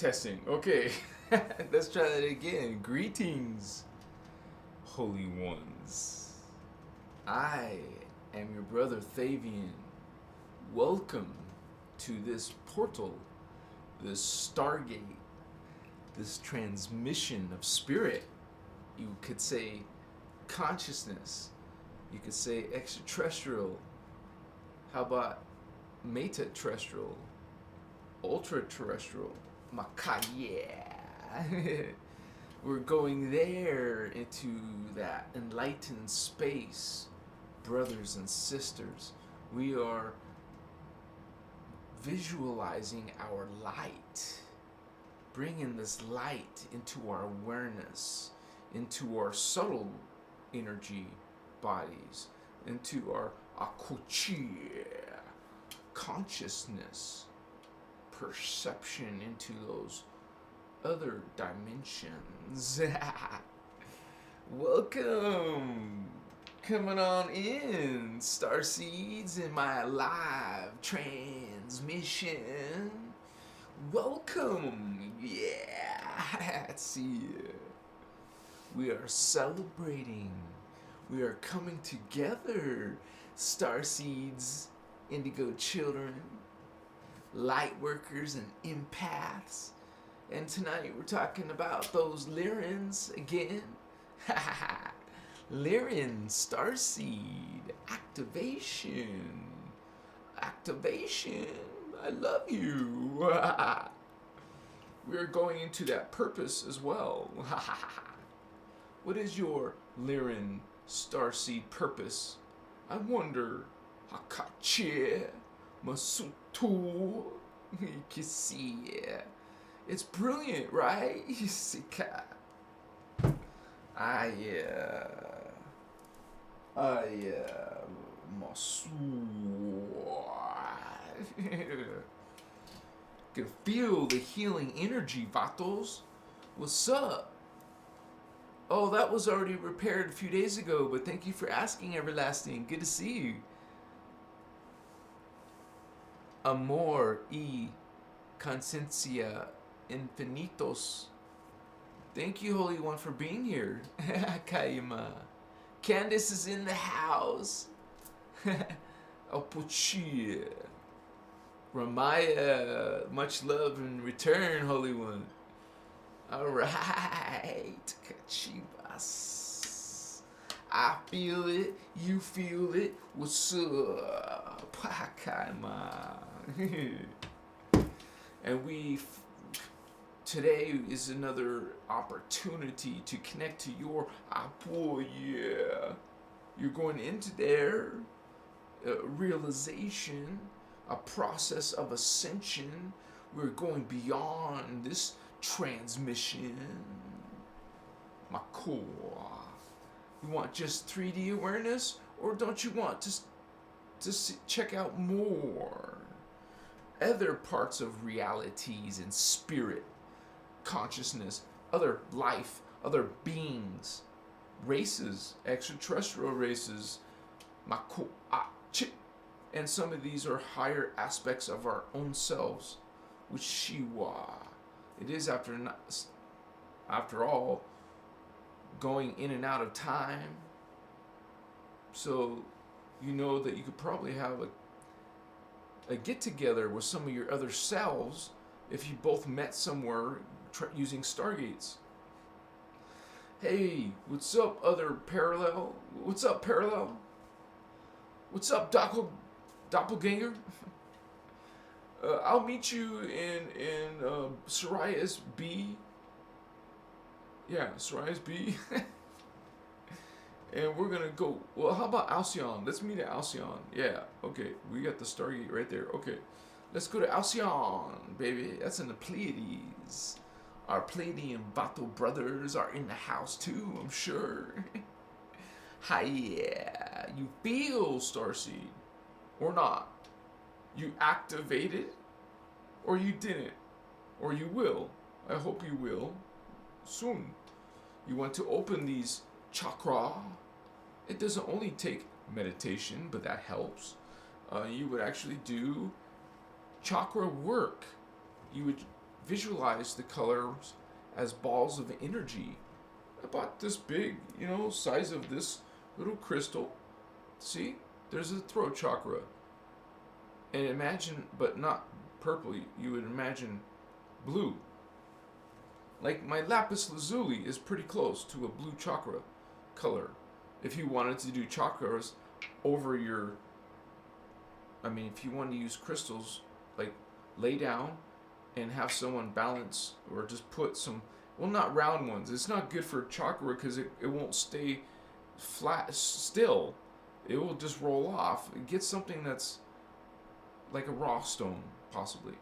Testing. Okay. Let's try that again. Greetings, holy ones. I am your brother Thavian. Welcome to this portal, this stargate, this transmission of spirit. You could say consciousness. You could say extraterrestrial. How about metaterrestrial? Ultra-terrestrial? Makaya. We're going there into that enlightened space, brothers and sisters. We are visualizing our light, bringing this light into our awareness, into our subtle energy bodies, into our akuchi consciousness, perception into those other dimensions. Welcome, coming on in, Starseeds, in my live transmission. Welcome, yeah, see you. We are celebrating. We are coming together, Starseeds, indigo children, light workers and empaths. And tonight we're talking about those Lyrans again. Lyran Starseed activation. Activation. I love you. We're going into that purpose as well. What is your Lyran Starseed purpose? I wonder. Hakache Masutu. You can see it. It's brilliant, right? You see, Masu. Can feel the healing energy, Vatos. What's up? Oh, that was already repaired a few days ago, but thank you for asking, Everlasting. Good to see you. Amor y conciencia infinitos. Thank you, Holy One, for being here. Kaima. Candace is in the house. Apuchi. Ramaya, much love in return, Holy One. Alright. Kachibas. I feel it. You feel it. What's up? Kaima. And today is another opportunity to connect to your Apo, yeah. You're going into their realization, a process of ascension. We're going beyond this transmission. Makua. You want just 3D awareness, or don't you want to check out more other parts of realities and spirit, consciousness, other life, other beings, races, extraterrestrial races, and some of these are higher aspects of our own selves, which Shiwa. It is after all going in and out of time, so you know that you could probably have a get-together with some of your other selves if you both met somewhere using stargates. Hey, what's up, other parallel? What's up, parallel? What's up, doppelganger? I'll meet you in Sirius B. Yeah, Sirius B. And we're gonna go. Well, how about Alcyon? Let's meet at Alcyon. Yeah, okay. We got the Stargate right there. Okay, let's go to Alcyon, baby. That's in the Pleiades. Our Pleiadian Vato brothers are in the house too, I'm sure. Hi, yeah. You feel Starseed or not? You activated, or you didn't, or you will. I hope you will soon. You want to open these chakra. It doesn't only take meditation, but that helps. You would actually do chakra work. You would visualize the colors as balls of energy about this big, size of this little crystal. See, there's a throat chakra. And imagine, but not purple, you would imagine blue. Like my lapis lazuli is pretty close to a blue chakra color. If you wanted to do chakras over your, if you wanted to use crystals, like lay down and have someone balance, or just put some, well, not round ones. It's not good for chakra because it won't stay flat, still. It will just roll off. Get something that's like a raw stone, possibly.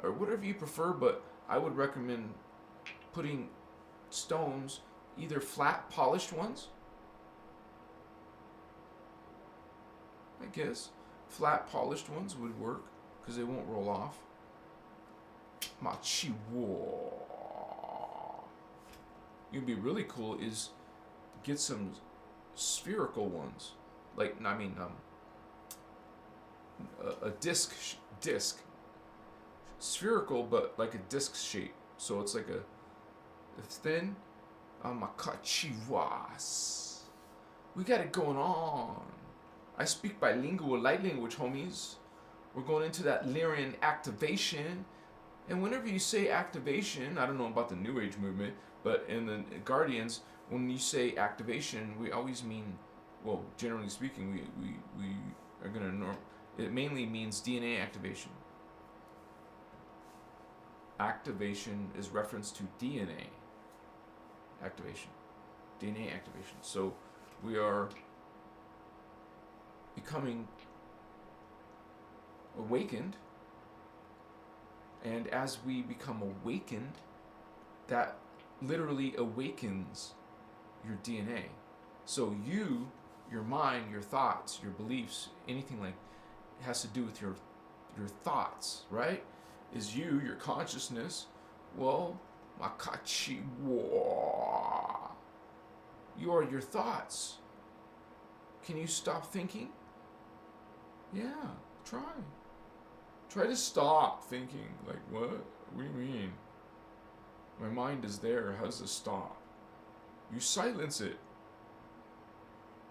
Or whatever you prefer, but I would recommend putting stones, either flat, polished ones. I guess flat, polished ones would work because they won't roll off. Machiwo. It'd be really cool is get some spherical ones, like a disc, spherical, but like a disc shape. So it's like a thin. Makachiwas. We got it going on. I speak bilingual light language, homies. We're going into that Lyran activation. And whenever you say activation, I don't know about the New Age movement, but in the Guardians, when you say activation, we always mean, well, generally speaking, we are going to it mainly means DNA activation. Activation is reference to DNA activation. DNA activation. So we are becoming awakened, and as we become awakened, that literally awakens your DNA. So your mind, your thoughts, your beliefs, anything like has to do with your thoughts, right? Is your consciousness. Well, makachi wa. You are your thoughts. Can you stop thinking? Yeah, try. Try to stop thinking. Like, what? What do you mean? My mind is there. How does it stop? You silence it.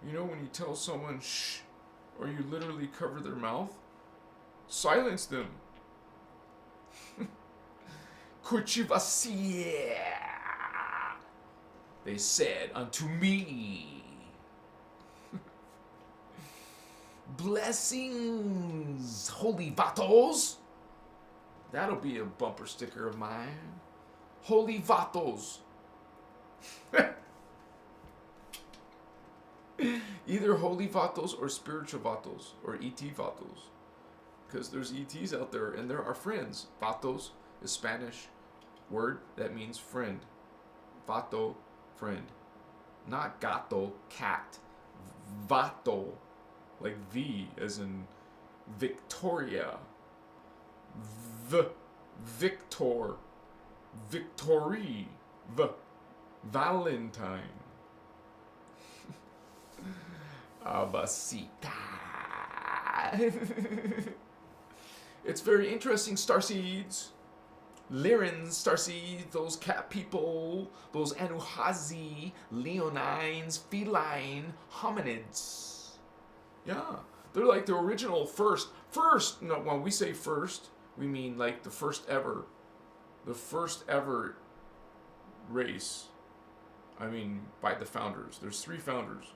You know when you tell someone shh, or you literally cover their mouth? Silence them. Kuchivasia. They said unto me, blessings, holy vatos. That'll be a bumper sticker of mine. Holy vatos. Either holy vatos or spiritual vatos or ET vatos. Because there's ETs out there and there are friends. Vatos is Spanish word that means friend. Vato, friend. Not gato, cat. Vato, like V as in Victoria. Victor. Victory. Valentine. Abasita. It's very interesting, Starseeds. Lyran Starseed, those cat people, those Anuhazi, Leonines, feline hominids. Yeah, they're like the original first, no, when we say first, we mean like the first ever race. I mean, by the founders. There's 3 founders.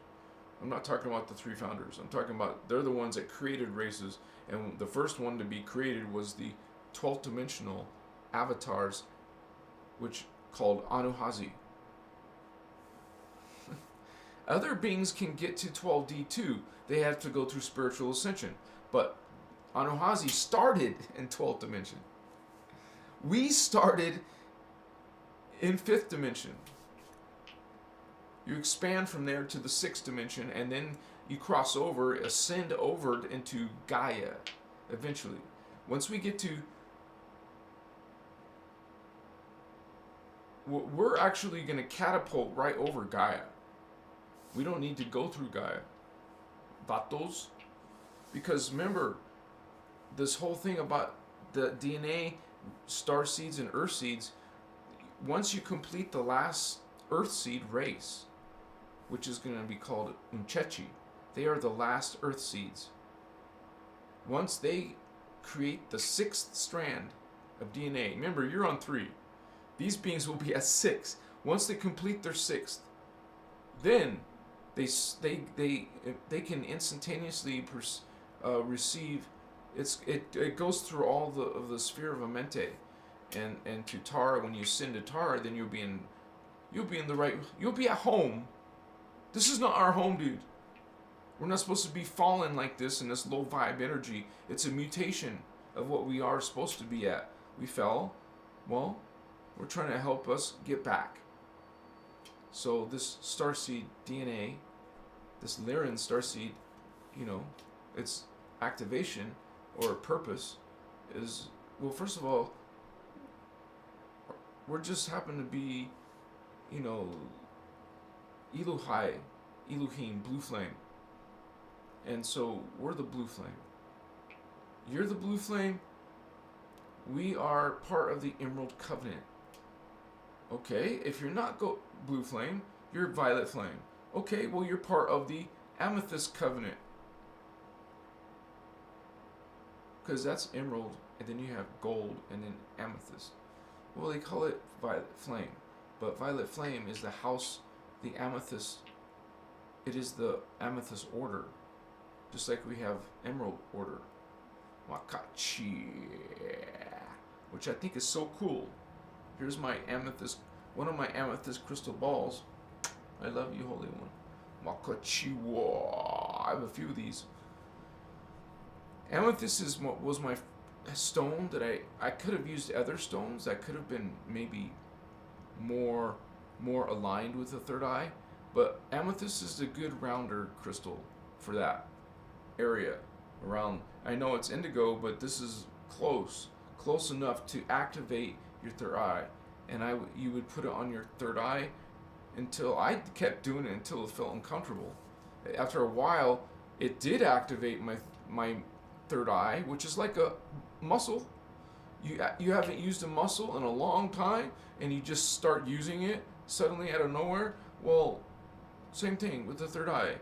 I'm not talking about the 3 founders. I'm talking about they're the ones that created races. And the first one to be created was the 12th dimensional avatars, which called Anuhazi. Other beings can get to 12D too. They have to go through spiritual ascension. But Anuhazi started in 12th dimension. We started in 5th dimension. You expand from there to the 6th dimension, and then you cross over, ascend over into Gaia, eventually. Once we get to... We're actually going to catapult right over Gaia. We don't need to go through Gaia. Vatos. Because remember, this whole thing about the DNA star seeds and earth seeds, once you complete the last earth seed race, which is going to be called Unchechi, they are the last earth seeds. Once they create the 6th strand of DNA, remember you're on 3. These beings will be at 6. Once they complete their 6th, then they can instantaneously receive. It goes through all of the sphere of Amente, and to Tara. When you send to Tara, then you'll be in the right. You'll be at home. This is not our home, dude. We're not supposed to be fallen like this in this low vibe energy. It's a mutation of what we are supposed to be at. We fell. Well, we're trying to help us get back. So this Starseed DNA, this Lyran Starseed, its activation or purpose is, well, first of all, we're just happen to be, Elohim, blue flame. And so we're the blue flame. You're the blue flame. We are part of the Emerald Covenant. Okay, if you're not blue flame, you're violet flame. Okay, well, you're part of the Amethyst Covenant. Because that's emerald, and then you have gold, and then amethyst. Well, they call it violet flame. But violet flame is the house, the amethyst. It is the amethyst order. Just like we have emerald order. Wakachi. Which I think is so cool. Here's my amethyst, one of my amethyst crystal balls. I love you, Holy One. Wakachiwa. I have a few of these. Amethyst was my stone that I could have used other stones that could have been maybe more aligned with the third eye. But amethyst is a good rounder crystal for that area around. I know it's indigo, but this is close enough to activate your third eye. And you would put it on your third eye until I kept doing it until it felt uncomfortable. After a while, it did activate my third eye, which is like a muscle. You haven't used a muscle in a long time, and you just start using it suddenly out of nowhere. Well, same thing with the third eye.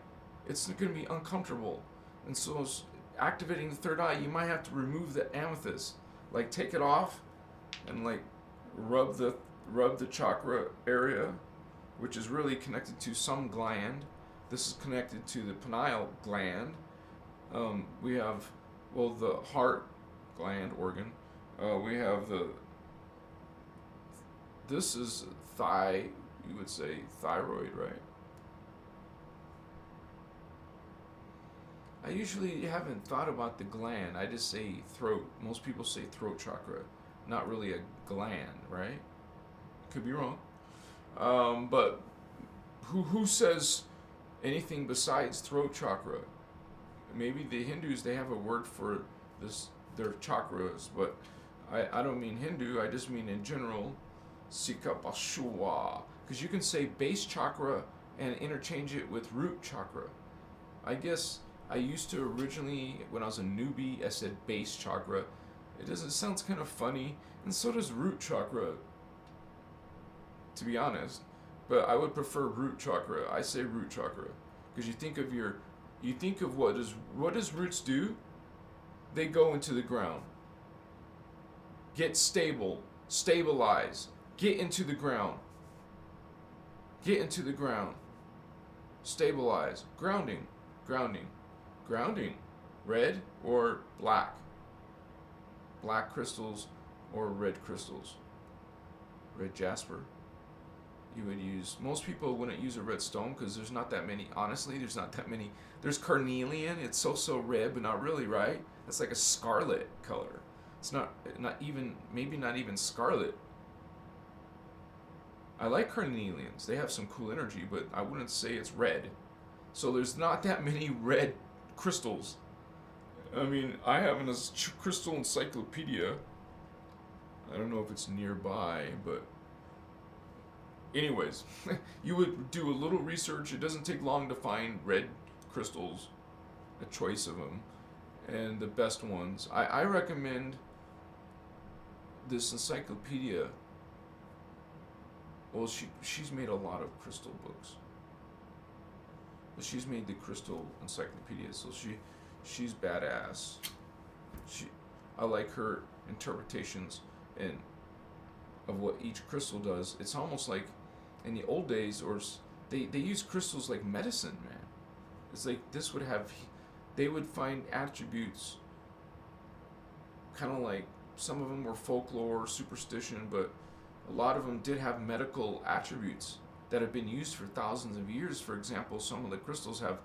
It's going to be uncomfortable, and so activating the third eye, you might have to remove the amethyst, like take it off, and like rub the chakra area, which is really connected to some gland. This is connected to the pineal gland. We have, well, the heart gland organ. We have this is you would say thyroid, right? I usually haven't thought about the gland. I just say throat. Most people say throat chakra, not really a gland, right? Could be wrong. But who says anything besides throat chakra? Maybe the Hindus, they have a word for their chakras, but I don't mean Hindu, I just mean in general, Sikapashua. Because you can say base chakra and interchange it with root chakra. I guess I used to originally, when I was a newbie, I said base chakra. It sounds kind of funny, and so does root chakra, to be honest. But I would prefer root chakra. I say root chakra. Because you think of what does roots do? They go into the ground. Get stable. Stabilize. Get into the ground. Get into the ground. Stabilize. Grounding. Grounding. Grounding. Red or black. Black crystals or red crystals. Red jasper. You would use, most people wouldn't use a red stone because there's not that many. Honestly, there's not that many. There's carnelian. It's so red, but not really, right? It's like a scarlet color. It's not even, maybe not even scarlet. I like carnelians. They have some cool energy, but I wouldn't say it's red. So there's not that many red crystals. I mean, I have a crystal encyclopedia. I don't know if it's nearby, but anyways, you would do a little research. It doesn't take long to find red crystals, a choice of them, and the best ones. I recommend this encyclopedia. Well, she's made a lot of crystal books. But she's made the crystal encyclopedia, so she's badass. I like her interpretations and of what each crystal does. It's almost like in the old days, or they use crystals like medicine, man. It's like this would have, they would find attributes, kind of like some of them were folklore, superstition, but a lot of them did have medical attributes that have been used for thousands of years. For example, some of the crystals have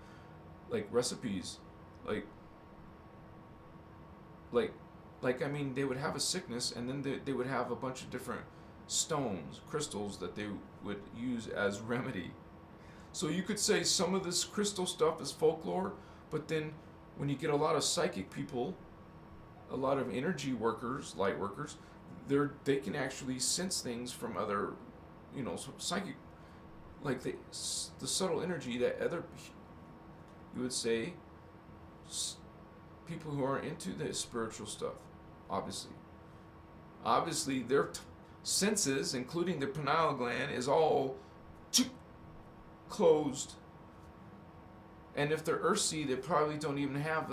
like recipes, like I mean, they would have a sickness, and then they would have a bunch of different stones, crystals that they would use as remedy. So you could say some of this crystal stuff is folklore, but then when you get a lot of psychic people, a lot of energy workers, light workers, they can actually sense things from other, psychic, like the subtle energy that other, you would say, people who are into the spiritual stuff, obviously their senses, including the pineal gland, is all closed. And if they're earthsea, they probably don't even have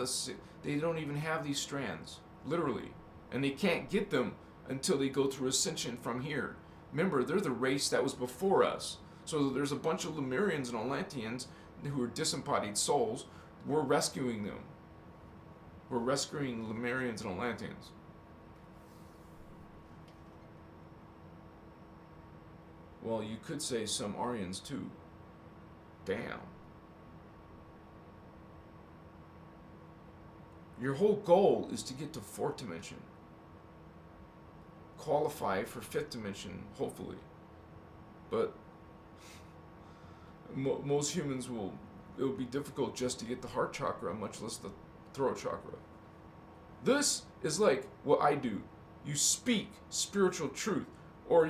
they don't even have these strands, literally, and they can't get them until they go through ascension from here. Remember, they're the race that was before us. So there's a bunch of Lemurians and Atlanteans who are disembodied souls. We're rescuing them. We're rescuing Lemurians and Atlanteans. Well, you could say some Aryans too. Damn. Your whole goal is to get to 4th dimension. Qualify for 5th dimension, hopefully. But most humans it will be difficult just to get the heart chakra, much less the throat chakra. This is like what I do. You speak spiritual truth, or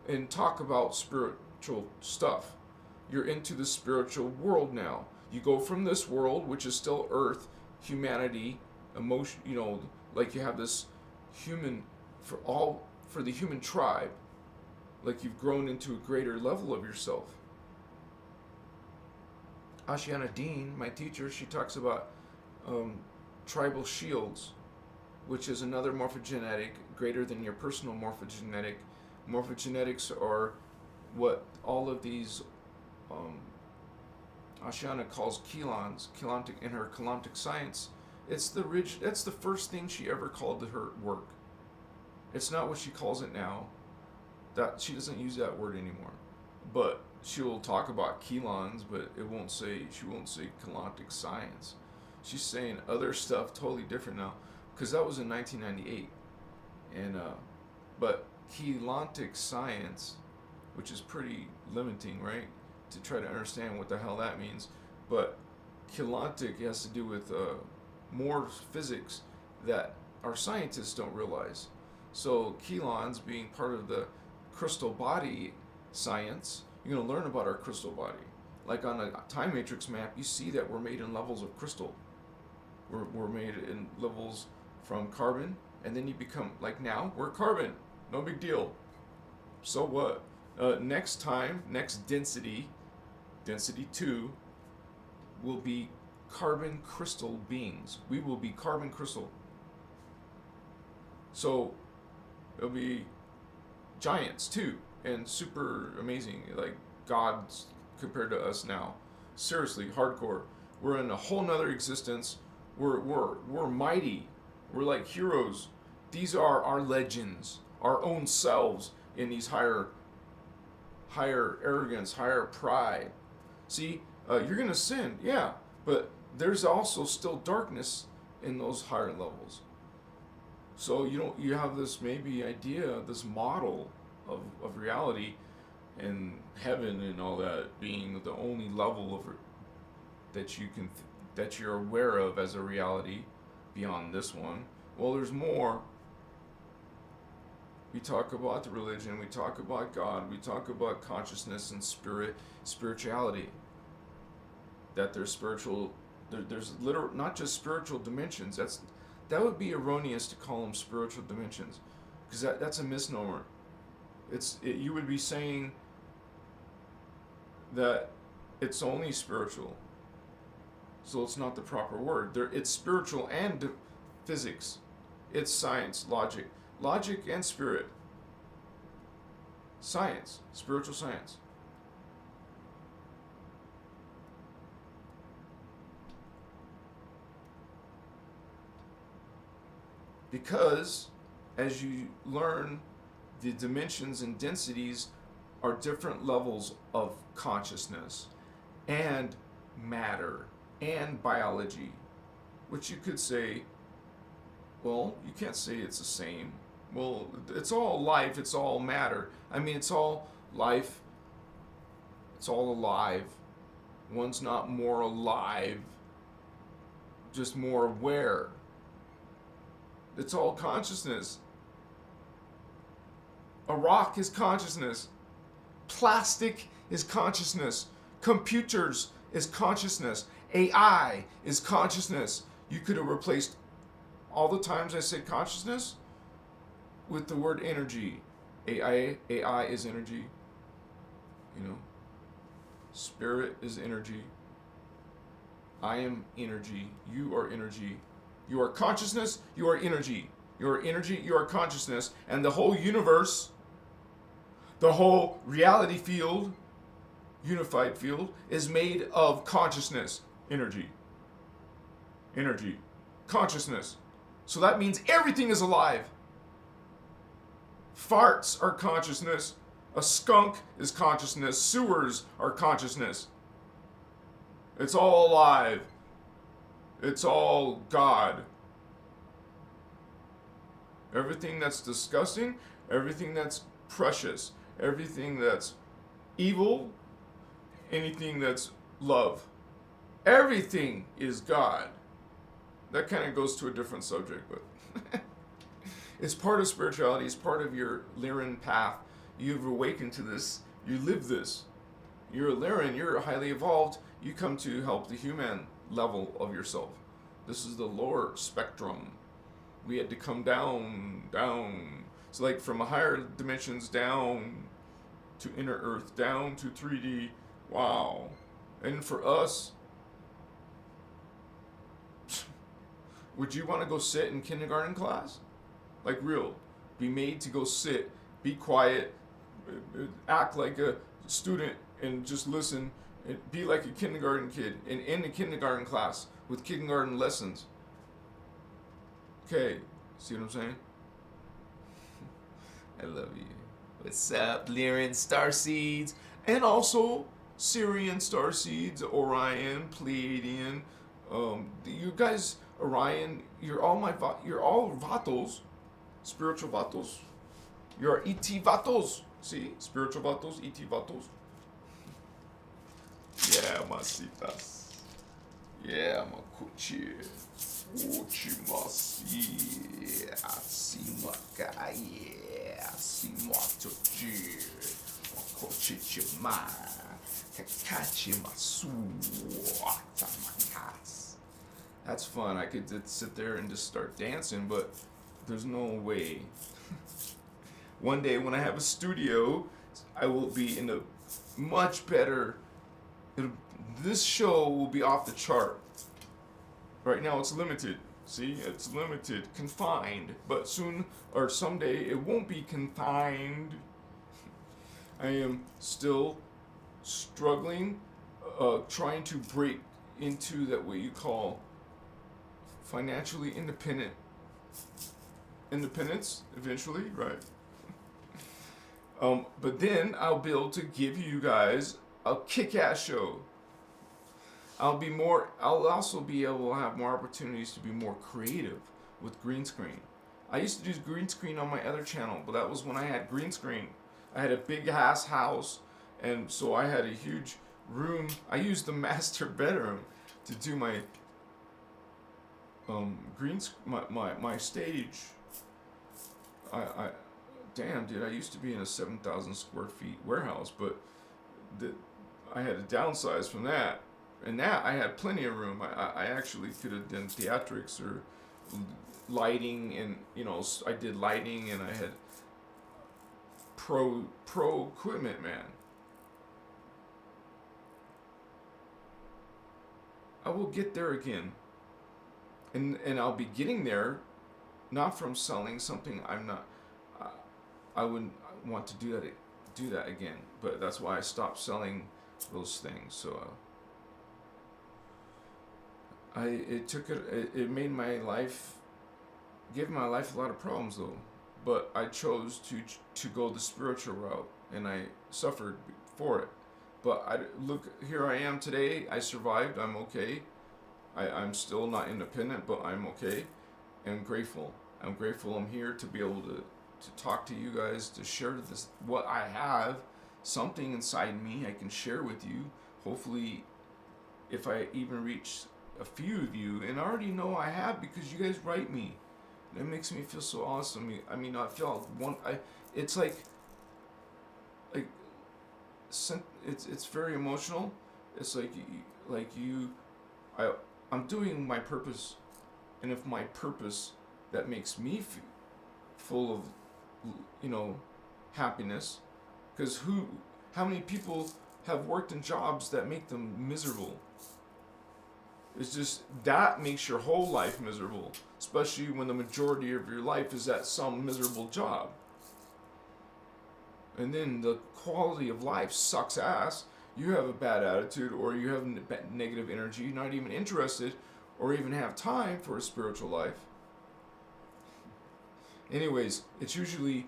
and talk about spiritual stuff. You're into the spiritual world now. You go from this world, which is still earth, humanity, emotion, like you have this human, for the human tribe, like you've grown into a greater level of yourself. Ashiana Dean, my teacher, she talks about tribal shields, which is another morphogenetic greater than your personal morphogenetic. Morphogenetics are what all of these Ashiana calls chelons, in her chelantic science. That's the first thing she ever called her work. It's not what she calls it now. That she doesn't use that word anymore. But she'll talk about chelons, but she won't say chelantic science. She's saying other stuff totally different now, because that was in 1998. And but chelantic science, which is pretty limiting, right? To try to understand what the hell that means. But chelantic has to do with more physics that our scientists don't realize. So chelons, being part of the crystal body science, you're going to learn about our crystal body. Like on a time matrix map, you see that we're made in levels of crystal. We're made in levels from carbon, and then you become, like now, we're carbon. No big deal. So what? Next density 2, will be carbon crystal beings. We will be carbon crystal. So it'll be giants too, and super amazing, like gods compared to us now. Seriously, hardcore. We're in a whole nother existence. We're mighty. We're like heroes. These are our legends, our own selves in these higher arrogance, higher pride. See, you're gonna sin, yeah, but there's also still darkness in those higher levels. So you have this maybe idea, this model of reality and heaven and all that being the only level of that you're aware of as a reality beyond this one. Well, there's more. We talk about the religion, we talk about God, we talk about consciousness and spirituality. That there's spiritual, there's not just spiritual dimensions. That would be erroneous to call them spiritual dimensions. because that's a misnomer. You would be saying that it's only spiritual, so it's not the proper word. It's spiritual and physics. It's science, logic and spirit. Science, spiritual science. Because as you learn, the dimensions and densities are different levels of consciousness and matter and biology, which you could say, well, you can't say it's the same. Well, it's all life, it's all matter. I mean, it's all life, it's all alive. One's not more alive, just more aware. It's all consciousness. A rock is consciousness. Plastic is consciousness. Computers is consciousness. AI is consciousness. You could have replaced all the times I said consciousness with the word energy. AI is energy. You know, spirit is energy. I am energy. You are energy. You are consciousness. You are energy. You are energy. You are consciousness. And the whole universe, the whole reality field, unified field, is made of consciousness. Energy. Energy. Consciousness. So that means everything is alive. Farts are consciousness. A skunk is consciousness. Sewers are consciousness. It's all alive. It's all God. Everything that's disgusting, everything that's precious, everything that's evil, anything that's love. Everything is God. That kind of goes to a different subject, but it's part of spirituality. It's part of your Lyran path. You've awakened to this. You live this. You're a Lyran. You're highly evolved. You come to help the human level of yourself. This is the lower spectrum. We had to come down. So like from higher dimensions down to inner earth, down to 3D. Wow. And for us, would you want to go sit in kindergarten class? Like real. Be made to go sit, be quiet, act like a student and just listen. Be like a kindergarten kid and in a kindergarten class with kindergarten lessons. Okay, see what I'm saying? I love you. What's up, Lyran Starseeds? And also Syrian Starseeds, Orion, Pleiadian. You guys, Orion, you're all Vatos, spiritual Vatos. You're ET Vatos. See? Spiritual Vatos, ET Vatos. Yeah, masitas. Yeah, my cuchi. Uchimasi. Asimaka. Yeah. Asimatochi. Kochichima. Kakachimasu. Atamakas. That's fun. I could sit there and just start dancing, but there's no way. One day when I have a studio, I will be in a much better. This show will be off the chart. Right now it's limited. See, it's limited, confined. But soon or someday it won't be confined. I am still struggling, trying to break into that what you call financially independence eventually, right? But then I'll be able to give you guys a kick-ass show. I'll also be able to have more opportunities to be more creative with green screen. I used to do green screen on my other channel, but that was when I had green screen. I had a big ass house, and so I had a huge room. I used the master bedroom to do my my stage. Damn, dude, I used to be in a 7,000 square feet warehouse, but I had to downsize from that. And that I had plenty of room. I actually could have done theatrics or lighting, and I did lighting, and I had pro equipment, man. I will get there again, and I'll be getting there, not from selling something I'm not. I wouldn't want to do that again, but that's why I stopped selling those things. So it made my life, gave my life a lot of problems though, but I chose to go the spiritual route, and I suffered for it. But here I am today. I survived. I'm okay. I'm still not independent, but I'm okay. I'm grateful. I'm here to be able to talk to you guys, to share this, what I have, something inside me I can share with you. Hopefully, if I even reach a few of you, and I already know I have because you guys write me. That makes me feel so awesome. I mean, I feel it's like it's very emotional. It's I'm doing my purpose, and if my purpose that makes me feel full of happiness, because how many people have worked in jobs that make them miserable? It's just that makes your whole life miserable, especially when the majority of your life is at some miserable job. And then the quality of life sucks ass. You have a bad attitude, or you have negative energy, you're not even interested or even have time for a spiritual life. Anyways, it's usually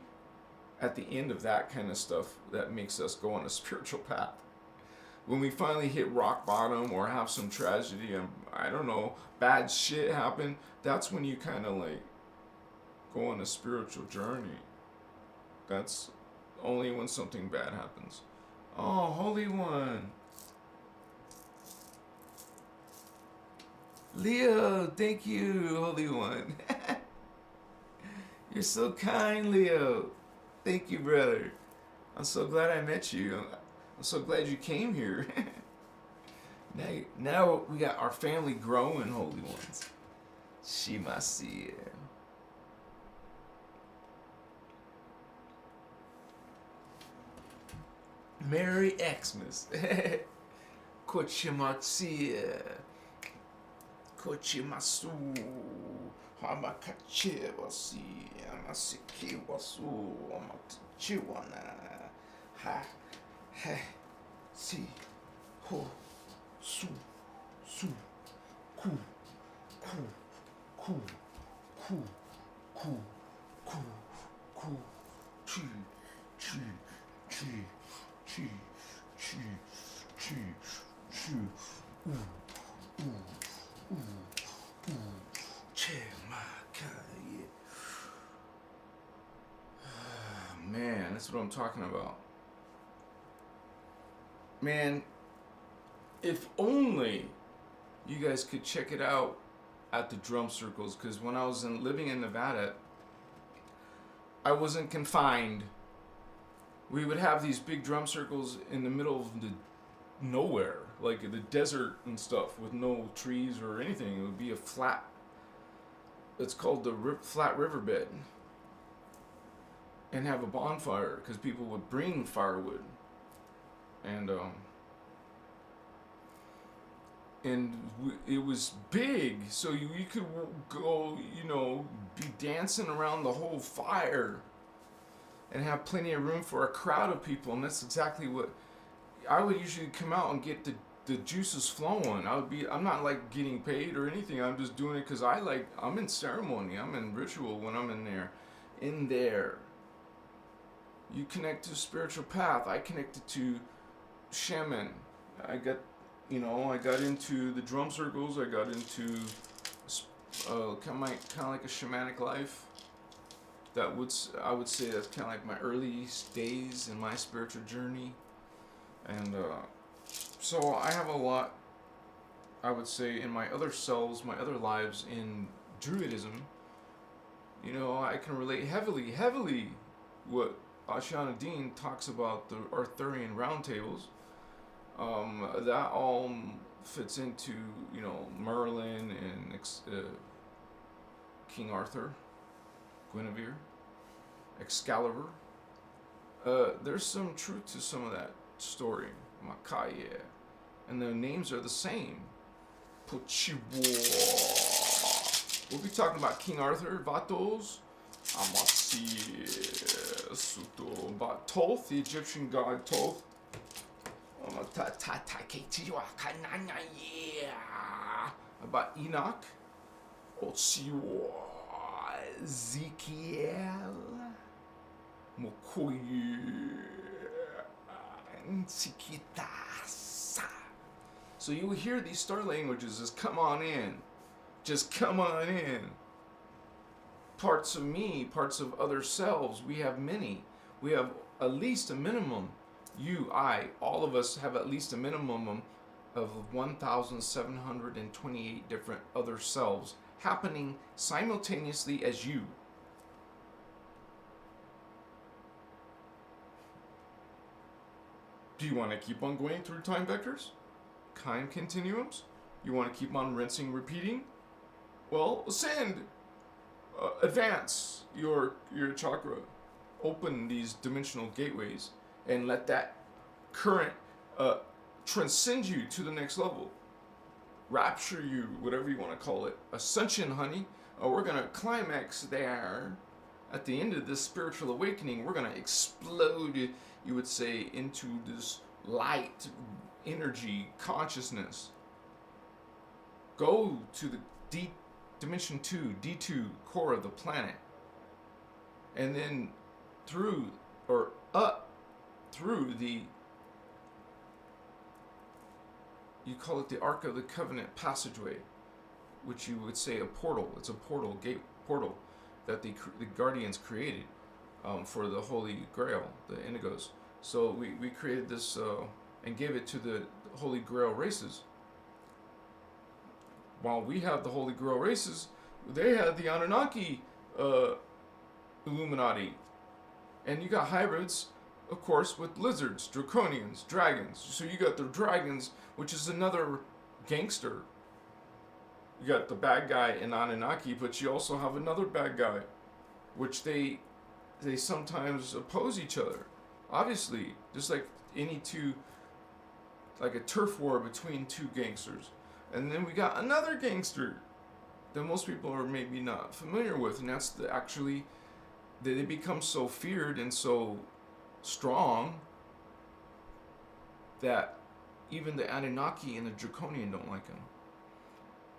at the end of that kind of stuff that makes us go on a spiritual path. When we finally hit rock bottom or have some tragedy and, I don't know, bad shit happen, that's when you kind of like go on a spiritual journey. That's only when something bad happens. Oh, Holy One. Leo, thank you, Holy One. You're so kind, Leo. Thank you, brother. I'm so glad I met you. I'm so glad you came here. Now we got our family growing, Holy Ones. Shimasia. Merry Xmas. Kochimatsia. Kochimasu. Hamakachewasi. Amasikiwasu. Amatichiwana. Ha. He. Si. Ho. Su. Su. Ku. Ku. Ku. Ku. Ku. Ku. Ku. Chi. Chi. Chi. Chi, chi, chi, chi, man, that's what I'm talking about. Man, if only you guys could check it out at the drum circles, because when I was living in Nevada, I wasn't confined. We would have these big drum circles in the middle of the nowhere, like the desert and stuff, with no trees or anything. It would be a flat. It's called the flat riverbed, and have a bonfire because people would bring firewood, and it was big, so you could go, be dancing around the whole fire. And have plenty of room for a crowd of people, and that's exactly what I would usually come out and get the juices flowing. I'm not like getting paid or anything. I'm just doing it because I'm in ceremony. I'm in ritual when I'm in there. In there, you connect to a spiritual path. I connected to shaman. I got into the drum circles. I got into kind of like a shamanic life. I would say that's kind of like my early days in my spiritual journey, and so I have a lot, I would say, in my other selves, my other lives in Druidism. I can relate heavily what Ashana Dean talks about, the Arthurian roundtables. That all fits into Merlin and King Arthur, Guinevere, Excalibur. There's some truth to some of that story. Makaye. And the names are the same. Puchiwa. We'll be talking about King Arthur, Vatos, Amasi, Suto, about Thoth, the Egyptian god Thoth. About Enoch, Otsiwa, Ezekiel, Mokoye, Ntsikitas. So you will hear these star languages as come on in. Just come on in. Parts of me, parts of other selves. We have many. We have at least a minimum. You, I, all of us have at least a minimum of 1,728 different other selves happening simultaneously as you. Do you want to keep on going through time vectors? Time continuums? You want to keep on rinsing, repeating? Well, ascend. Advance your chakra. Open these dimensional gateways and let that current transcend you to the next level. Rapture you, whatever you want to call it. Ascension, honey. We're going to climax there. At the end of this spiritual awakening, we're going to explode, you would say, into this light, energy, consciousness. Go to the deep dimension 2, D2, core of the planet. And then through, or up, through the, you call it the Ark of the Covenant passageway, which you would say a portal. It's a portal, gate portal, that the Guardians created for the Holy Grail, the Indigos. So we created this and gave it to the Holy Grail races. While we have the Holy Grail races, they had the Anunnaki Illuminati. And you got hybrids, of course, with lizards, draconians, dragons. So you got the dragons, which is another gangster. You got the bad guy in Anunnaki, but you also have another bad guy, which they sometimes oppose each other. Obviously, just like any two, like a turf war between two gangsters. And then we got another gangster that most people are maybe not familiar with, and that's they become so feared and so strong that even the Anunnaki and the Draconian don't like him.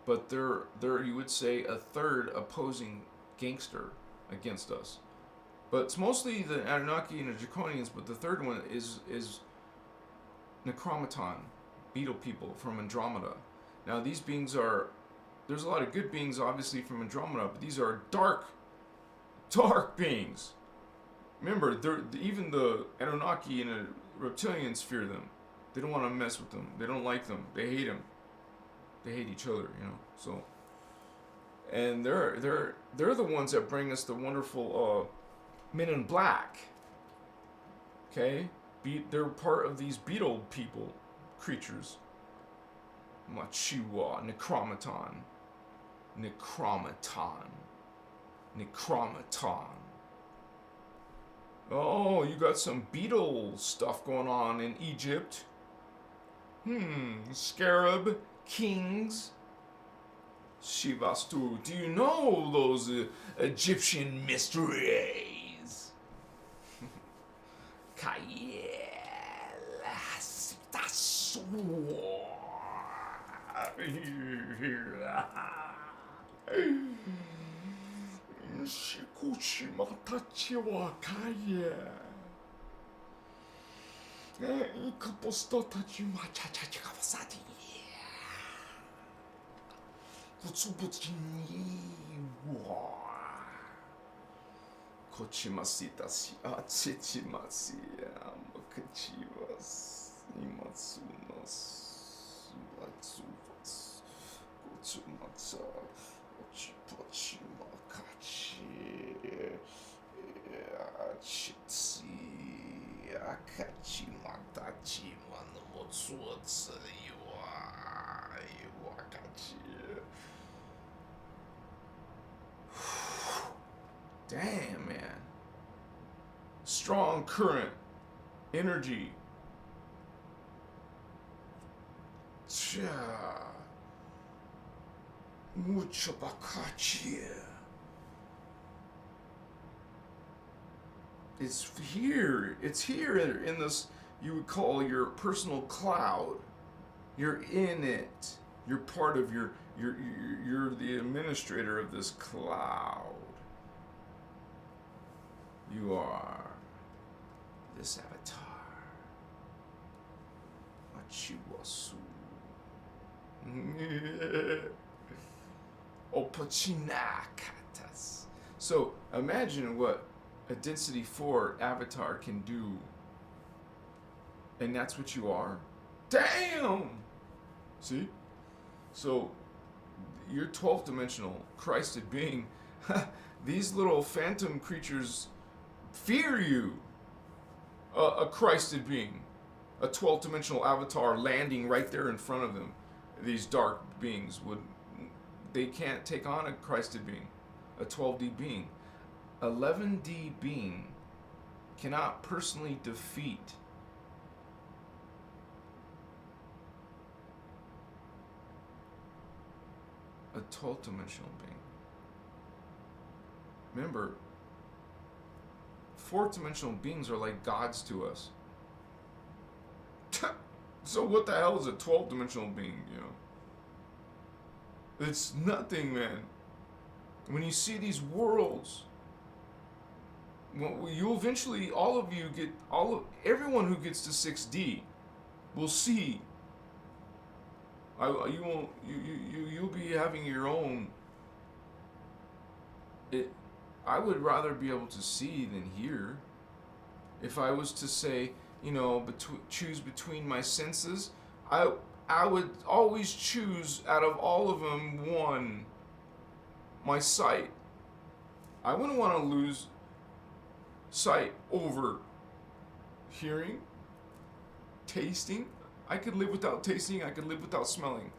But they're you would say a third opposing gangster against us. But it's mostly the Anunnaki and the Draconians, but the third one is Necromaton, beetle people from Andromeda. Now these beings there's a lot of good beings obviously from Andromeda, but these are dark beings. Remember, even the Anunnaki and the reptilians fear them. They don't want to mess with them. They don't like them. They hate them. They hate each other, So, and they're the ones that bring us the wonderful Men in Black. Okay, they're part of these beetle people, creatures. Machiwa, Necromaton. Oh, you got some beetle stuff going on in Egypt. Scarab kings. Shivastu. Do you know those Egyptian mysteries? Damn, man. Strong current, energy. Cha. Mucho bacachia. It's here. It's here in this, you would call your personal cloud. You're in it. You're part of you're the administrator of this cloud. You are this avatar. Machiwasu. Opachinakatas. So imagine what a density 4 avatar can do. And that's what you are. Damn! See? So you're 12th dimensional, Christed being. These little phantom creatures fear you. A Christed being. A 12th dimensional avatar landing right there in front of them. These dark beings they can't take on a Christed being, a 12D being. 11D being cannot personally defeat a 12th dimensional being. Remember, 4th dimensional beings are like gods to us. So what the hell is a 12th dimensional being, you know? It's nothing, man. When you see these worlds, you eventually, everyone who gets to 6D will see. You'll be having your own. I would rather be able to see than hear. If I was to say, you know, choose between my senses, I would always choose out of all of them one, my sight. I wouldn't want to lose sight over hearing, tasting. I could live without tasting, I could live without smelling.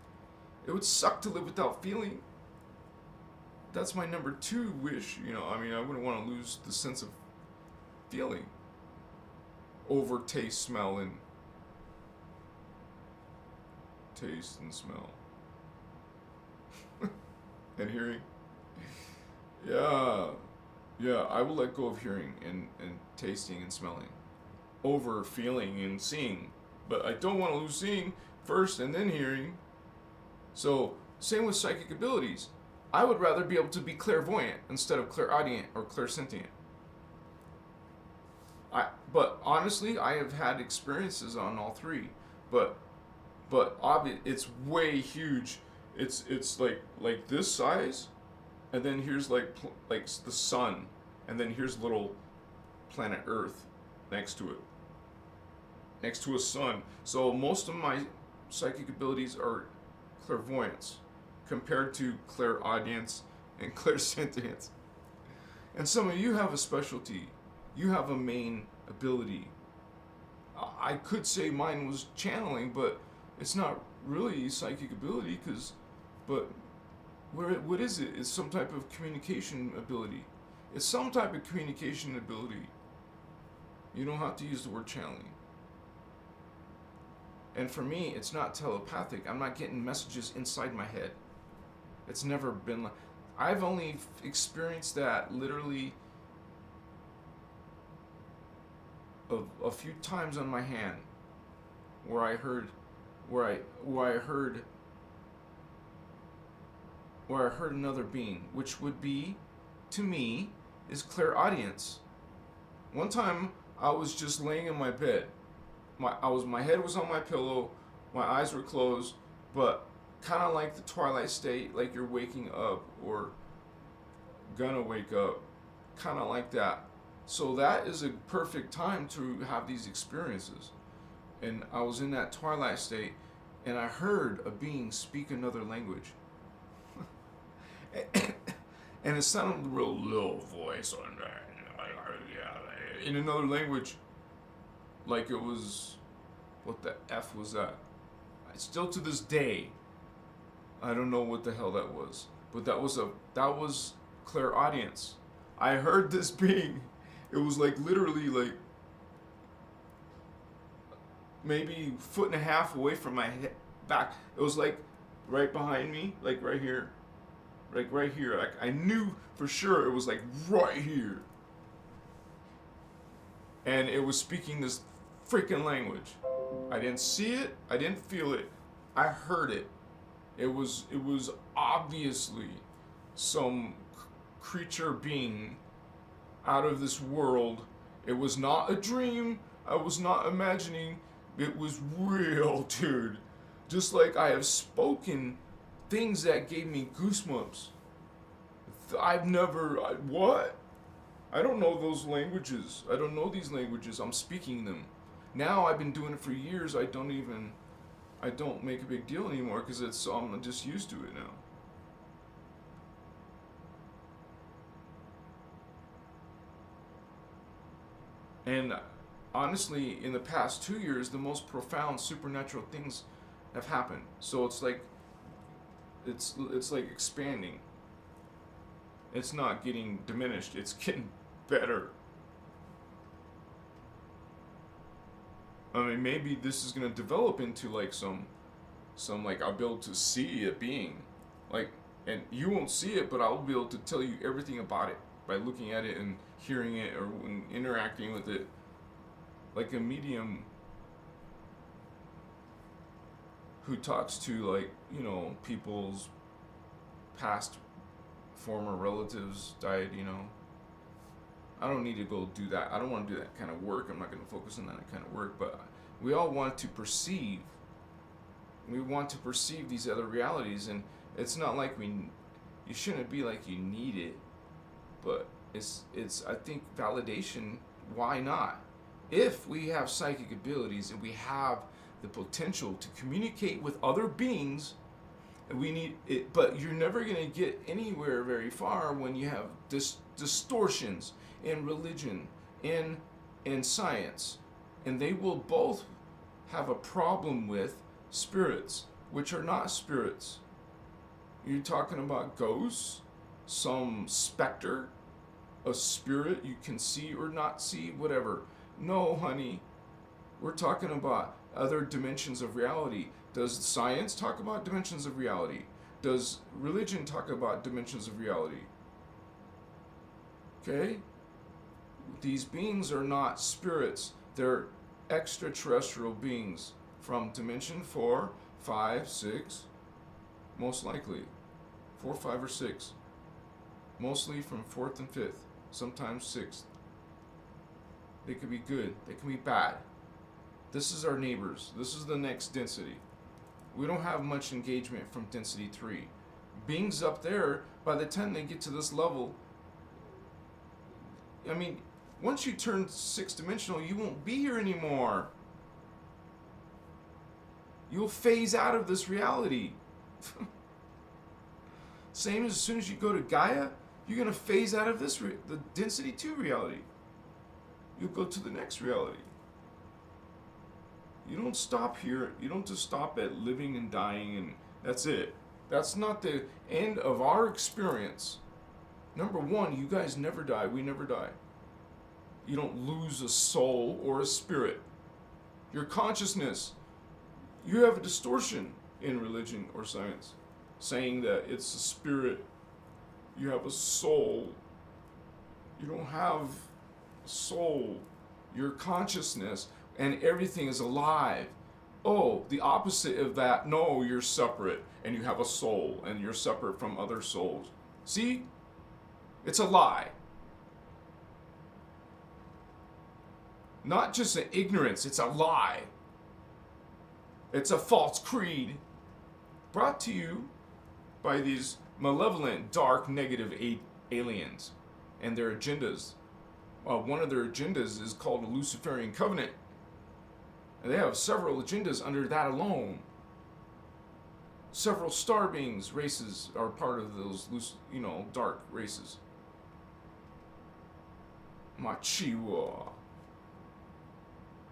It would suck to live without feeling. That's my number 2 wish, you know. I mean, I wouldn't want to lose the sense of feeling over taste, smell, and taste and smell. And hearing. Yeah, I will let go of hearing and tasting and smelling over feeling and seeing. But I don't want to lose seeing first and then hearing. So, same with psychic abilities. I would rather be able to be clairvoyant instead of clairaudient or clairsentient. But honestly, I have had experiences on all 3. But it's way huge. It's like this size, and then here's like the sun, and then here's little planet Earth next to it, next to a sun. So most of my psychic abilities are clairvoyance compared to clairaudience and clairsentience. And some of you have a specialty. You have a main ability. I could say mine was channeling, but it's not really psychic ability, but what is it? It's some type of communication ability. It's some type of communication ability. You don't have to use the word channeling. And for me, it's not telepathic. I'm not getting messages inside my head. It's never been like... I've only experienced that literally a few times on my hand, where I heard another being, which would be, to me, is clairaudience. One time, I was just laying in my bed. My head was on my pillow, my eyes were closed, but kind of like the twilight state, like you're waking up or gonna wake up, kind of like that. So that is a perfect time to have these experiences. And I was in that twilight state, and I heard a being speak another language. And it sounded a real low voice in another language, like it was, what the F was that? Still to this day, I don't know what the hell that was, but that was clairaudience. I heard this being. It was like literally like maybe foot and a half away from my back. It was like right behind me, like right here, like right here. Like I knew for sure it was like right here, and it was speaking this freaking language. I didn't see it. I didn't feel it. I heard it. It was obviously some creature being out of this world. It was not a dream. I was not imagining. It was real, dude. Just like I have spoken things that gave me goosebumps. I've never. What? I don't know those languages. I don't know these languages. I'm speaking them. Now I've been doing it for years. I don't make a big deal anymore because I'm just used to it now. And honestly, in the past 2 years, the most profound supernatural things have happened. So it's like expanding. It's not getting diminished. It's getting better. I mean, maybe this is gonna develop into like some like I'll be able to see a being, like, and you won't see it, but I'll be able to tell you everything about it by looking at it and hearing it or interacting with it, like a medium who talks to, like, you know, people's past former relatives died, you know. I don't need to go do that. I don't want to do that kind of work. I'm not going to focus on that kind of work, but we all want to perceive. We want to perceive these other realities, and it's not like you shouldn't be like you need it, but it's I think validation, why not? If we have psychic abilities and we have the potential to communicate with other beings, we need it, but you're never going to get anywhere very far when you have distortions in religion, in science, and they will both have a problem with spirits, which are not spirits. You're talking about ghosts, some specter, a spirit you can see or not see, whatever. No, honey, we're talking about other dimensions of reality. Does science talk about dimensions of reality? Does religion talk about dimensions of reality? Okay? These beings are not spirits. They're extraterrestrial beings from dimension 4, 5, 6, most likely. 4, 5, or 6. Mostly from 4th and 5th, sometimes 6th. They could be good, they can be bad. This is our neighbors. This is the next density. We don't have much engagement from density 3. Beings up there, by the time they get to this level, I mean, once you turn 6-dimensional, you won't be here anymore. You'll phase out of this reality. Same as soon as you go to Gaia, you're going to phase out of the density 2 reality. You'll go to the next reality. You don't stop here. You don't just stop at living and dying and that's it. That's not the end of our experience. Number one, you guys never die. We never die. You don't lose a soul or a spirit. Your consciousness, you have a distortion in religion or science, saying that it's a spirit. You have a soul. You don't have a soul. Your consciousness and everything is alive. Oh, the opposite of that. No, you're separate and you have a soul and you're separate from other souls. See? It's a lie. Not just an ignorance, it's a lie. It's a false creed brought to you by these malevolent, dark, negative aliens and their agendas. One of their agendas is called the Luciferian Covenant. And they have several agendas under that alone. Several star beings races are part of those, dark races. Machiwa.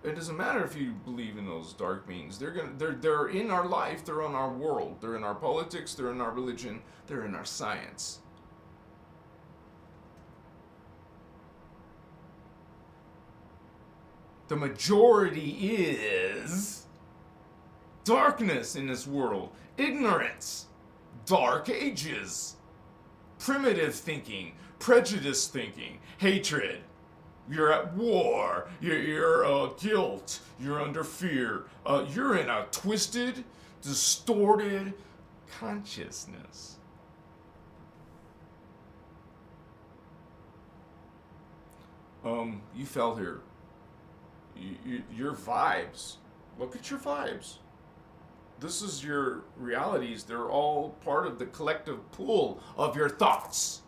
It doesn't matter if you believe in those dark beings. They're in our life. They're in our world. They're in our politics. They're in our religion. They're in our science. The majority is darkness in this world, ignorance, dark ages, primitive thinking, prejudice thinking, hatred. You're at war. You're guilt. You're under fear. You're in a twisted, distorted consciousness. You fell here. Your vibes. Look at your vibes. This is your realities. They're all part of the collective pool of your thoughts.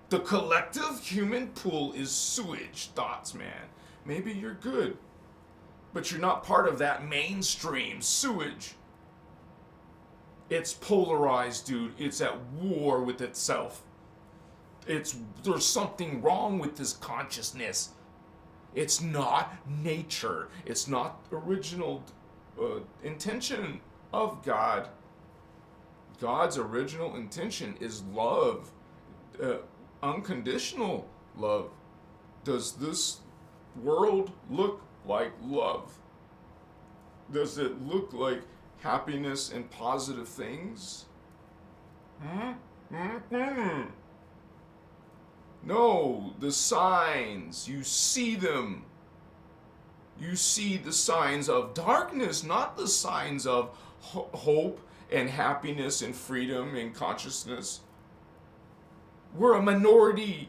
The collective human pool is sewage thoughts, man. Maybe you're good, but you're not part of that mainstream sewage. It's polarized, dude. It's at war with itself. There's something wrong with this consciousness. It's not nature. It's not original intention of God. God's original intention is love, unconditional love. Does this world look like love? Does it look like happiness and positive things? No, the signs, you see them. You see the signs of darkness, not the signs of hope and happiness and freedom and consciousness. We're a minority.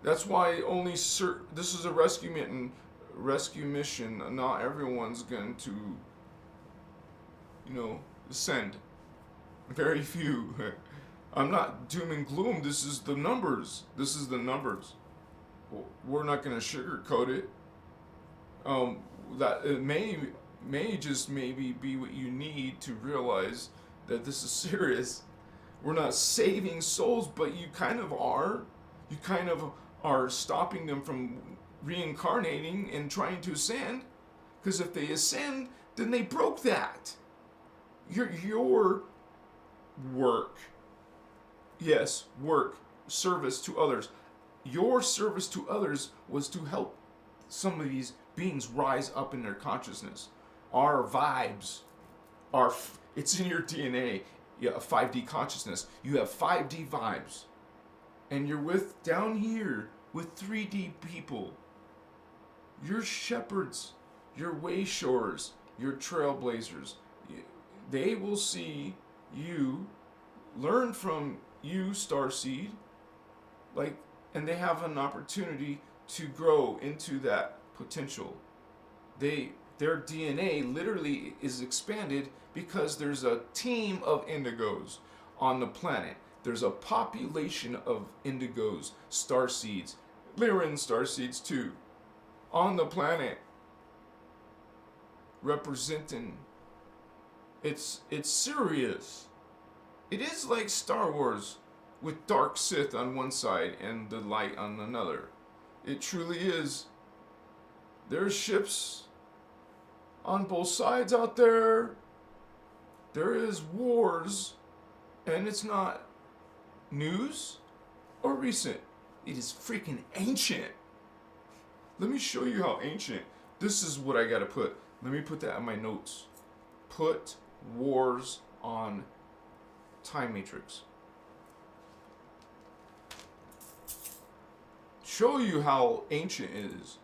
That's why only this is a rescue mission. Not everyone's going to, ascend. Very few. I'm not doom and gloom. This is the numbers. We're not going to sugarcoat it. That it may just maybe be what you need to realize that this is serious. We're not saving souls, but you kind of are. You kind of are stopping them from reincarnating and trying to ascend. Because if they ascend, then they broke that. Your work. Yes, work, service to others. Your service to others was to help some of these beings rise up in their consciousness. Our vibes it's in your DNA, a 5D consciousness. You have 5D vibes. And you're down here with 3D people. You're shepherds, you're wayshorers, you're trailblazers. They will see you, learn from you, Starseed, and they have an opportunity to grow into that potential. Their DNA literally is expanded because there's a team of indigos on the planet. There's a population of indigos, starseeds, Lyran Starseeds too, on the planet, representing. It's serious. It is like Star Wars, with dark Sith on one side and the light on another. It truly is. There's ships on both sides out there. There is wars, and it's not news or recent. It is freaking ancient. Let me show you how ancient. This is what I gotta put. Let me put that in my notes. Put wars on time matrix. Show you how ancient it is.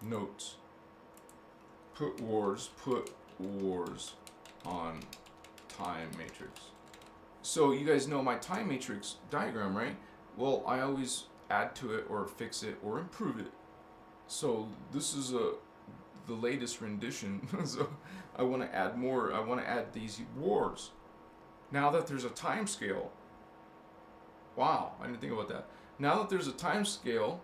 Notes. Put wars on time matrix. So you guys know my time matrix diagram, right? Well, I always add to it or fix it or improve it. So this is the latest rendition. So I want to add more. I want to add these wars. Now that there's a time scale. Wow, I didn't think about that. Now that there's a time scale,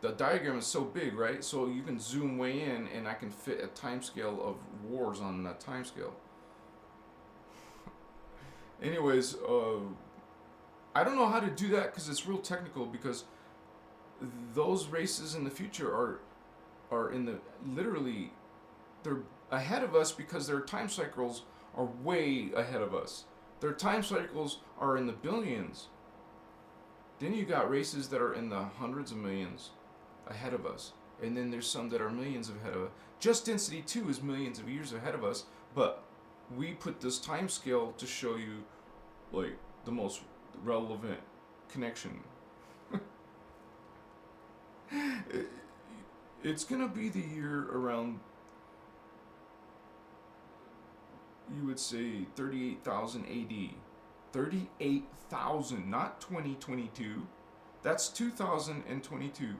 the diagram is so big, right? So you can zoom way in and I can fit a time scale of wars on that time scale. Anyways, I don't know how to do that because it's real technical, because those races in the future are in the, literally, they're ahead of us because their time cycles are way ahead of us. Their time cycles are in the billions. Then you got races that are in the hundreds of millions ahead of us. And then there's some that are millions ahead of us. Just density 2 is millions of years ahead of us, but we put this time scale to show you like the most relevant connection. It's gonna be the year around, you would say, 38,000 AD. 38,000, not 2022. That's 2022.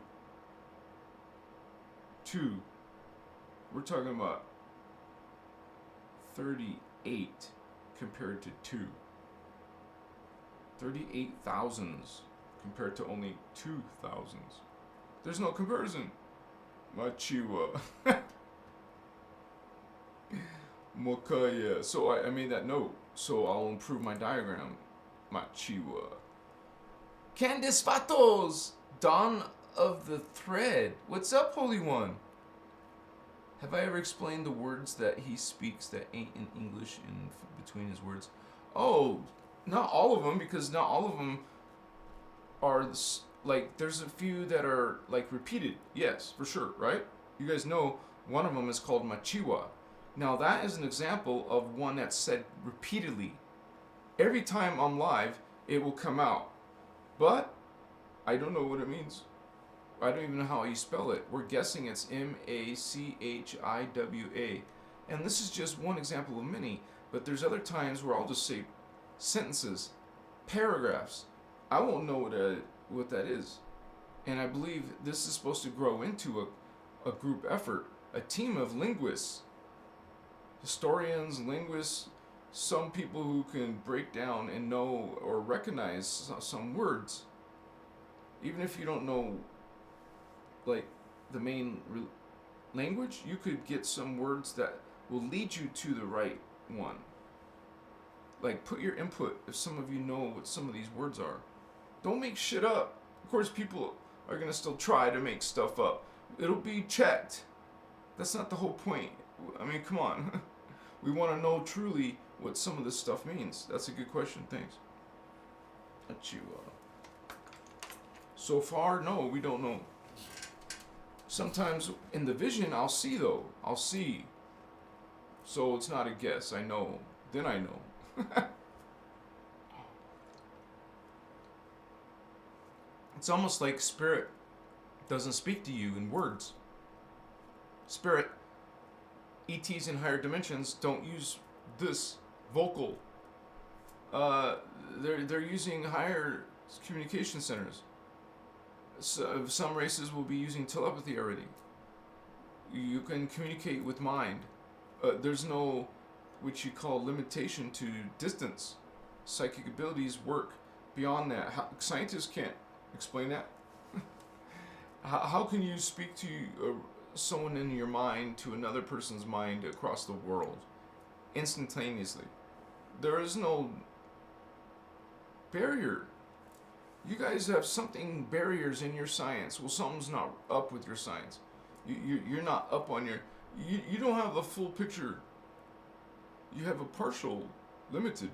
We're talking about 38 compared to 2. 38,000s compared to only 2,000s. There's no comparison. Machiwa. Mokaya. So I made that note. So I'll improve my diagram. Machiwa. Candice Fatos. Dawn of the Thread. What's up, Holy One? Have I ever explained the words that he speaks that ain't in English in between his words? Oh, not all of them, because not all of them are like, there's a few that are like repeated. Yes, for sure, right? You guys know one of them is called Machiwa. Now that is an example of one that's said repeatedly. Every time I'm live, it will come out. But I don't know what it means. I don't even know how you spell it. We're guessing it's Machiwa. And this is just one example of many. But there's other times where I'll just say sentences, paragraphs. I won't know what that is. And I believe this is supposed to grow into a group effort, a team of linguists, historians, linguists, some people who can break down and know or recognize some words. Even if you don't know like the main language, you could get some words that will lead you to the right one. Like, put your input if some of you know what some of these words are. Don't make shit up. Of course, people are going to still try to make stuff up. It'll be checked. That's not the whole point. I mean, come on. We want to know truly what some of this stuff means. That's a good question. Thanks. So far, no, we don't know. Sometimes in the vision, I'll see though. I'll see. So it's not a guess. I know. Then I know. It's almost like spirit doesn't speak to you in words. Spirit, ETs in higher dimensions don't use this vocal. They're using higher communication centers. So some races will be using telepathy already. You can communicate with mind. There's no, what you call, limitation to distance. Psychic abilities work beyond that. Scientists can't explain that. How can you speak to someone in your mind to another person's mind across the world instantaneously? There is no barrier. You guys have something, barriers in your science. Well, something's not up with your science. You're not up on your... You don't have the full picture. You have a partial, limited.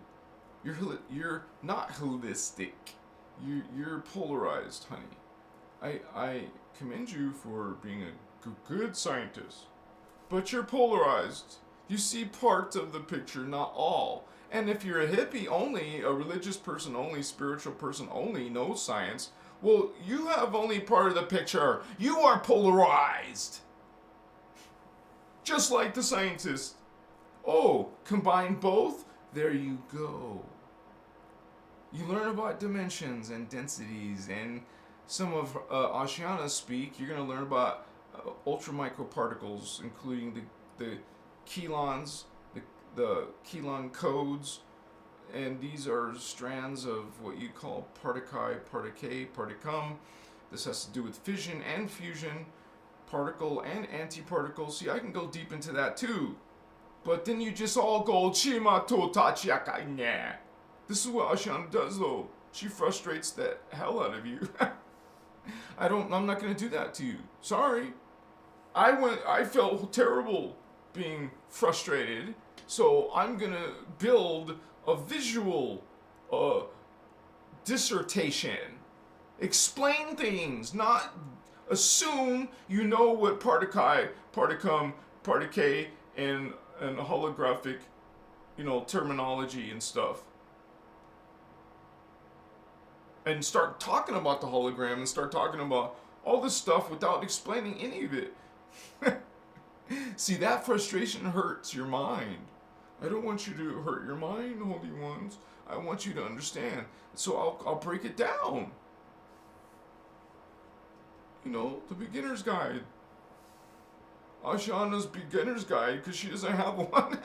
You're not holistic. You're polarized, honey. I commend you for being a good scientist. But you're polarized. You see part of the picture, not all. And if you're a hippie only, a religious person only, spiritual person only, no science, well, you have only part of the picture. You are polarized. Just like the scientist. Oh, combine both? There you go. You learn about dimensions and densities, and some of Oceana's speak. You're going to learn about ultra microparticles, including the chelons, the chelon codes, and these are strands of what you call particle, particum. This has to do with fission and fusion, particle and antiparticle. See, I can go deep into that too. But then you just all go, Chima to tachiaka. This is what Ashan does though. She frustrates the hell out of you. I'm not gonna do that to you. Sorry. I felt terrible being frustrated. So I'm gonna build a visual dissertation. Explain things, not assume you know what part of chi, part of cum, part of K, and holographic, terminology and stuff. And start talking about the hologram and start talking about all this stuff without explaining any of it. See, that frustration hurts your mind. I don't want you to hurt your mind, holy ones. I want you to understand. So I'll break it down. The beginner's guide. Ashana's beginner's guide, because she doesn't have one.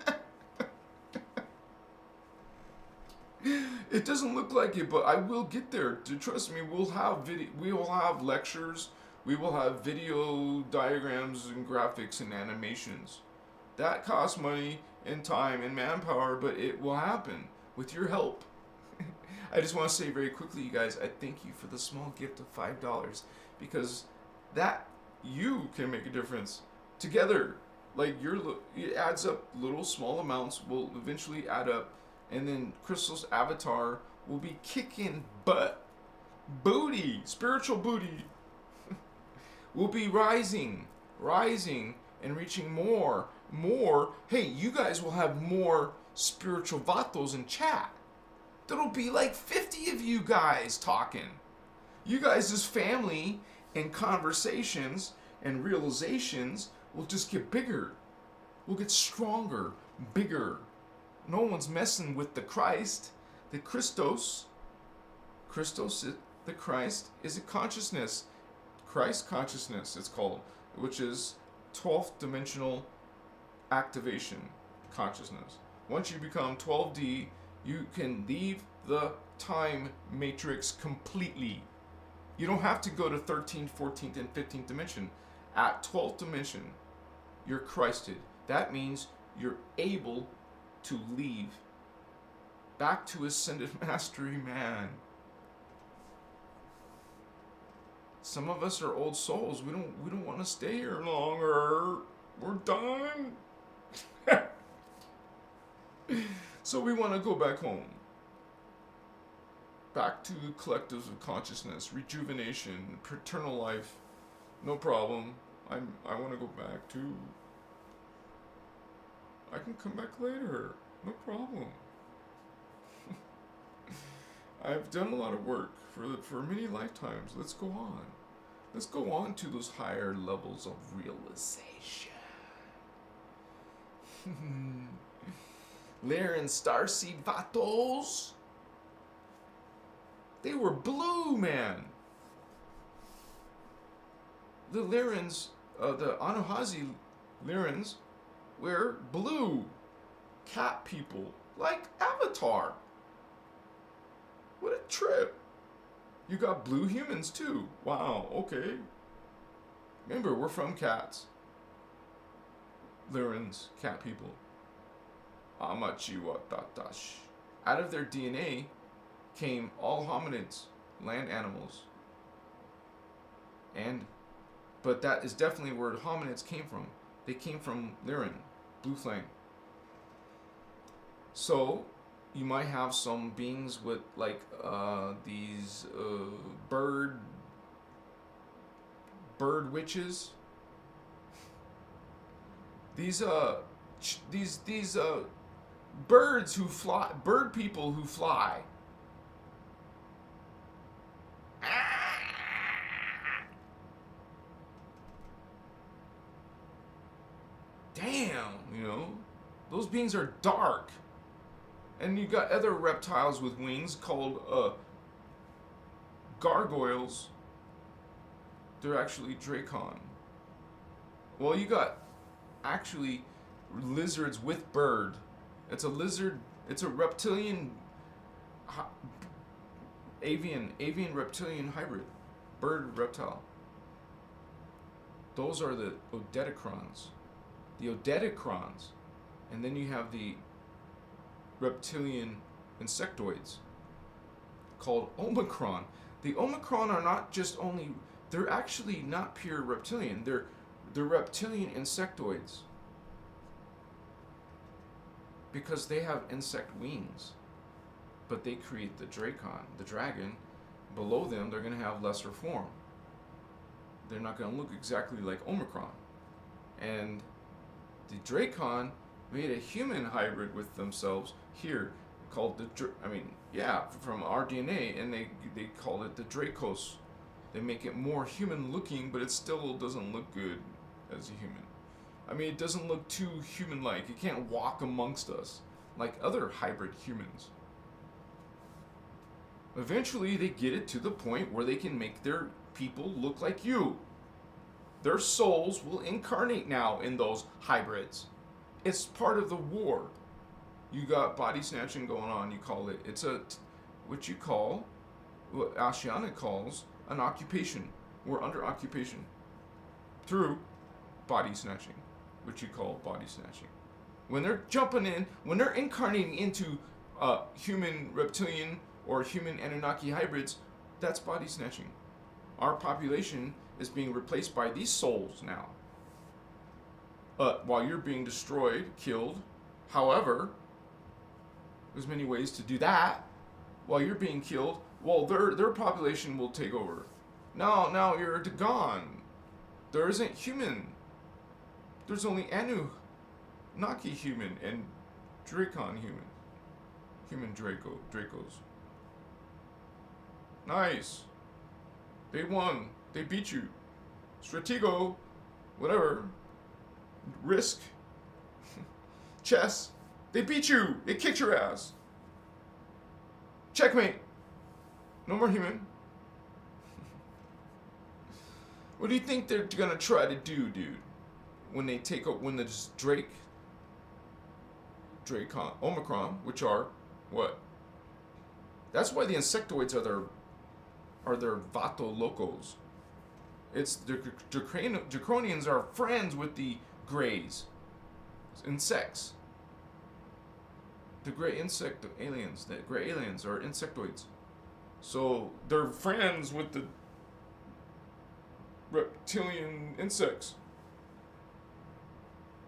It doesn't look like it, but I will get there. Trust me, we'll have we will have lectures, we will have video diagrams and graphics and animations. That costs money and time and manpower, but it will happen with your help. I just want to say very quickly, you guys, I thank you for the small gift of $5, because that you can make a difference together. Like it adds up. Little small amounts will eventually add up, and then Christos' avatar will be kicking butt, booty, spiritual booty. Will be rising, and reaching more. Hey, you guys will have more spiritual vatos in chat. There'll be like 50 of you guys talking. You guys' family and conversations and realizations will just get bigger. We'll get stronger, bigger. No one's messing with the Christ, the Christos. Christos, the Christ, is a consciousness. Christ consciousness, it's called, which is 12th dimensional activation consciousness. Once you become 12D, you can leave the time matrix completely. You don't have to go to 13th, 14th, and 15th dimension. At 12th dimension, you're Christed. That means you're able to leave back to ascended mastery, man. Some of us are old souls. We don't want to stay here longer. We're done. So we want to go back home. Back to collectives of consciousness, rejuvenation, paternal life. No problem. I want to go back too. I can come back later. No problem. I've done a lot of work for many lifetimes. Let's go on. Let's go on to those higher levels of realization. Lyran Starseed vatos. They were blue, man. The Lyrans, the Anuhazi Lyrans, were blue. Cat people, like Avatar. What a trip. You got blue humans too. Wow, okay. Remember, we're from cats. Lyrans, cat people. Amachiwa Tatash. Out of their DNA came all hominids, land animals. But that is definitely where hominids came from. They came from Lyran, blue flame. So, you might have some beings with like these bird witches. These birds who fly, bird people who fly. Damn, those beings are dark. And you got other reptiles with wings called gargoyles. They're actually Dracon. Well, you got actually lizards with bird. It's a lizard. It's a reptilian, avian reptilian hybrid, bird reptile. Those are the Odedicrons. The Odedicrons, and then you have the reptilian insectoids called Omicron. The Omicron are not just only, they're actually not pure reptilian. They're reptilian insectoids because they have insect wings, but they create the Dracon, the dragon. Below them, they're going to have lesser form. they're not going to look exactly like Omicron. And the Dracon made a human hybrid with themselves here called from our DNA, and they call it the Dracos. They make it more human looking, but it still doesn't look good as a human. I mean, it doesn't look too human-like. It can't walk amongst us like other hybrid humans. Eventually, they get it to the point where they can make their people look like you. Their souls will incarnate now in those hybrids. It's part of the war. You got body snatching going on, you call it. It's what Asciana calls an occupation. We're under occupation through body snatching, which you call body snatching. When they're jumping in, when they're incarnating into human reptilian or human Anunnaki hybrids, that's body snatching. Our population is being replaced by these souls now. While you're being destroyed, killed. However, there's many ways to do that. While you're being killed, well, their population will take over. Now you're gone. There isn't human. There's only Anunnaki human and Dracon human. Human Dracos. Nice. They won. They beat you. Stratego. Whatever. Risk. Chess. They beat you. They kicked your ass. Checkmate. No more human. What do you think they're gonna try to do, dude? When they take up, when the Dracon, Omicron, which are what? That's why the insectoids are their Vato locos. It's the Draconians are friends with the Greys, insects. The gray aliens are insectoids. So they're friends with the reptilian insects.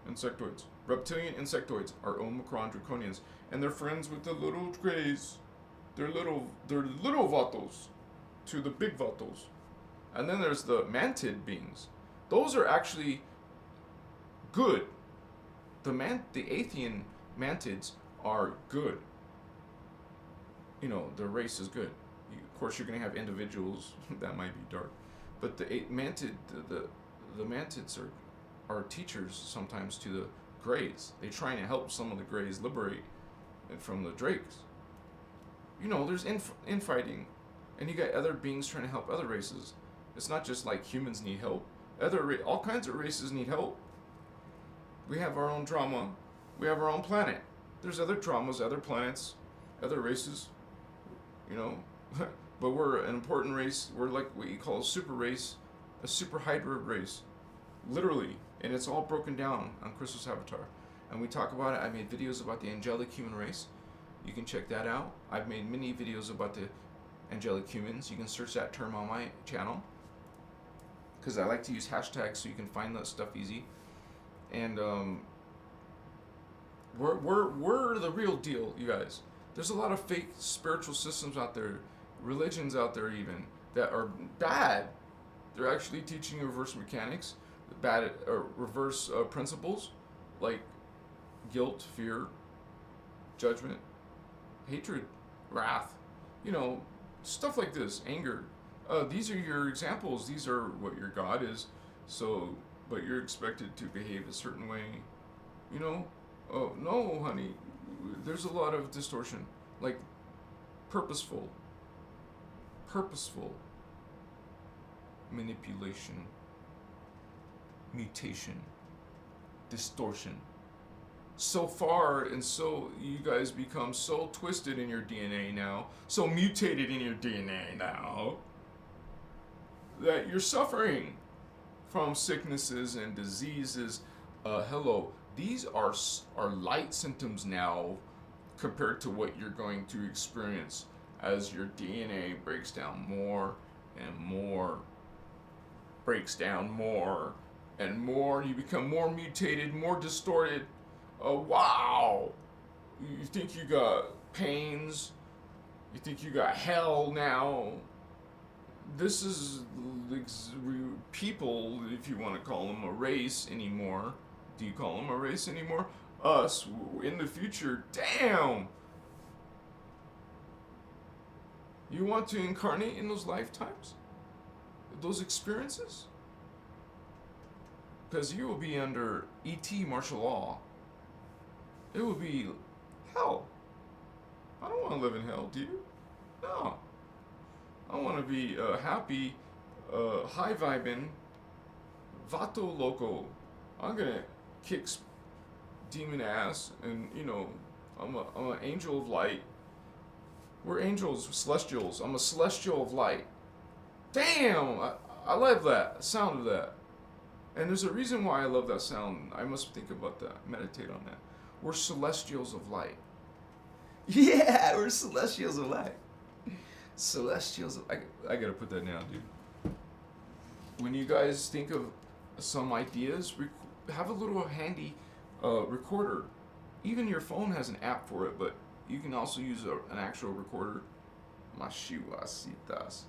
Insectoids. Reptilian insectoids are Omicron Draconians, and they're friends with the little Greys. They're little Vatos to the big Vatos. And then there's the mantid beings. Those are actually good. The Athean mantids are good. You know, the race is good. Of course, you're going to have individuals that might be dark, but the mantids are teachers sometimes to the Greys. They're trying to help some of the Greys liberate from the Drakes. You know, there's infighting, and you got other beings trying to help other races. It's not just like humans need help. All kinds of races need help. We have our own drama. We have our own planet. There's other dramas, other planets, other races, you know. But we're an important race. We're like what you call a super race, a super hybrid race, literally. And it's all broken down on Christos Avatar. And we talk about it. I made videos about the angelic human race. You can check that out. I've made many videos about the angelic humans. You can search that term on my channel, because I like to use hashtags so you can find that stuff easy. And we're the real deal, you guys. There's a lot of fake spiritual systems out there, religions out there even, that are bad. They're actually teaching reverse mechanics, reverse principles, like guilt, fear, judgment, hatred, wrath, you know, stuff like this, anger. These are your examples. These are what your God is. So, but you're expected to behave a certain way, you know. Oh no, honey, there's a lot of distortion, like purposeful manipulation, mutation, distortion. So far, and so you guys become so twisted in your DNA now, so mutated in your DNA now, that you're suffering from sicknesses and diseases. Hello, these are light symptoms now compared to what you're going to experience as your DNA breaks down more and more, you become more mutated, more distorted. Wow, you think you got pains, you think you got hell now. this is people, if you want to call them a race anymore. Do you call them a race anymore? Us in the future. Damn. You want to incarnate in those lifetimes, those experiences, because you will be under ET martial law. It will be hell. I don't want to live in hell, do you? No. I want to be happy, high vibing, vato loco. I'm gonna kick demon ass, and I'm an angel of light. We're angels, celestials. I'm a celestial of light. Damn, I love that sound of that. And there's a reason why I love that sound. I must think about that, meditate on that. We're celestials of light. Yeah, we're celestials of light. Celestials of... I gotta put that down, dude. When you guys think of some ideas, have a little handy recorder. Even your phone has an app for it, but you can also use an actual recorder. Mashiwasitas.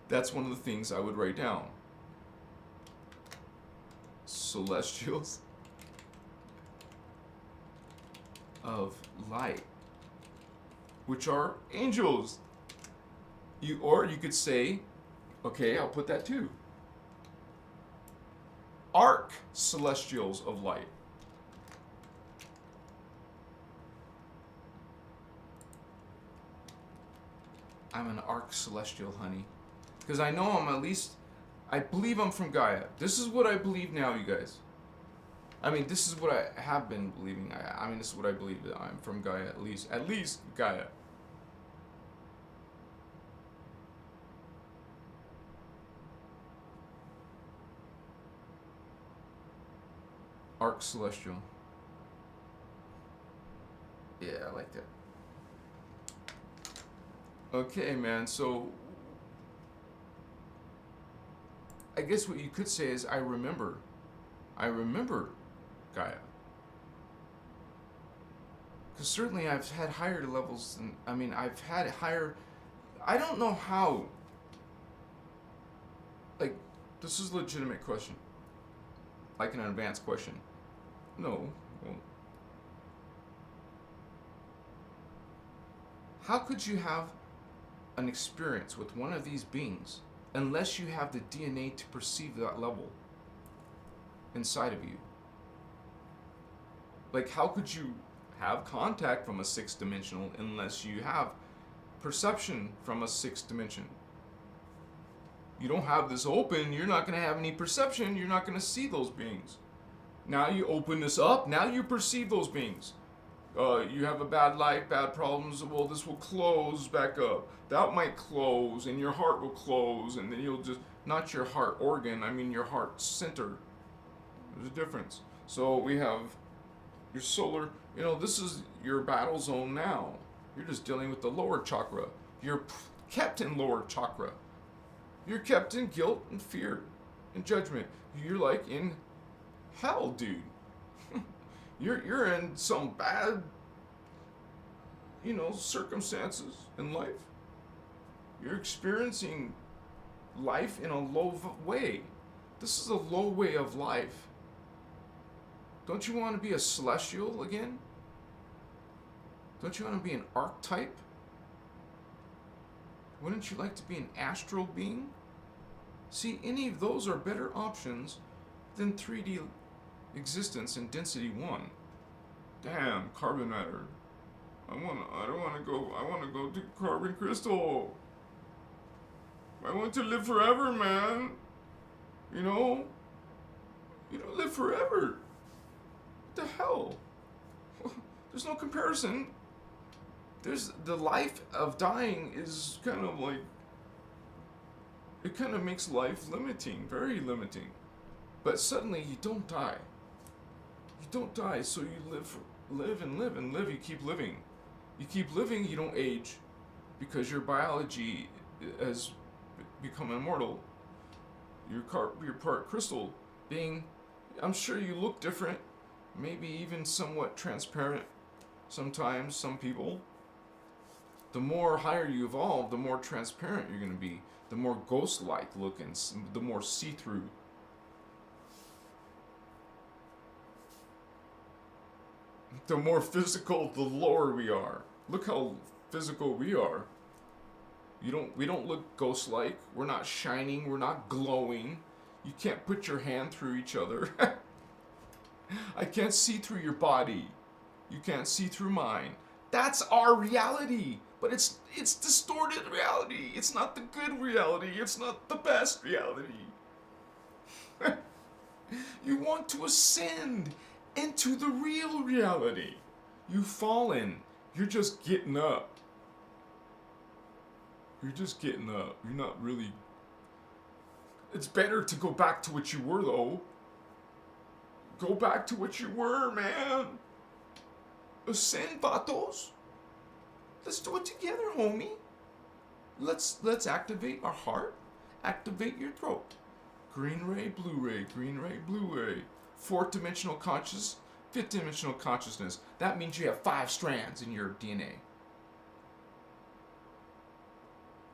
That's one of the things I would write down. Celestials of light, which are angels. Or you could say, okay, I'll put that too. Arc celestials of light. I'm an arc celestial, honey. Because I know I'm at least, I believe I'm from Gaia. This is what I believe now, you guys. I mean, this is what I have been believing. I mean, this is what I believe, that I'm from Gaia, at least Gaia. Arc celestial. Yeah, I like that. Okay, man, so I guess what you could say is I remember Gaia. Because certainly I've had higher levels than, I mean, I've had higher, I don't know how, like, this is a legitimate question. Like an advanced question. No. Well, how could you have an experience with one of these beings unless you have the DNA to perceive that level inside of you? Like, how could you have contact from a sixth dimensional unless you have perception from a sixth dimension? You don't have this open, you're not going to have any perception, you're not going to see those beings. Now you open this up, now you perceive those beings. You have a bad life, bad problems, well, this will close back up. That might close, and your heart will close, and then you'll just, not your heart organ, I mean your heart center. There's a difference. So we have your solar, this is your battle zone now. You're just dealing with the lower chakra. You're kept in lower chakra. You're kept in guilt and fear and judgment. You're like in hell, dude. You're in some bad, circumstances in life. You're experiencing life in a low way. This is a low way of life. Don't you want to be a celestial again? Don't you want to be an archetype? Wouldn't you like to be an astral being? See, any of those are better options than 3D existence in density 1. Damn, carbon matter. I want to go to carbon crystal. I want to live forever, man. You don't live forever. What the hell? There's no comparison. There's the life of dying is kind of like, it kind of makes life limiting, very limiting. But suddenly you don't die. You don't die, so you live and live. You keep living. You keep living, you don't age, because your biology has become immortal. You're part crystal being. I'm sure you look different, maybe even somewhat transparent sometimes, some people. The more higher you evolve, the more transparent you're going to be, the more ghost-like looking, the more see-through. The more physical, the lower we are. Look how physical we are. We don't look ghost-like. We're not shining. We're not glowing. You can't put your hand through each other. I can't see through your body. You can't see through mine. That's our reality. But it's distorted reality. It's not the good reality. It's not the best reality. You want to ascend into the real reality. You've fallen. You're just getting up. You're just getting up. You're not really... It's better to go back to what you were, though. Go back to what you were, man. Ascend, vatos. Let's do it together, homie. Let's activate our heart. Activate your throat. Green ray, blue ray, green ray, blue ray. Fourth dimensional conscious, fifth dimensional consciousness. That means you have 5 strands in your DNA.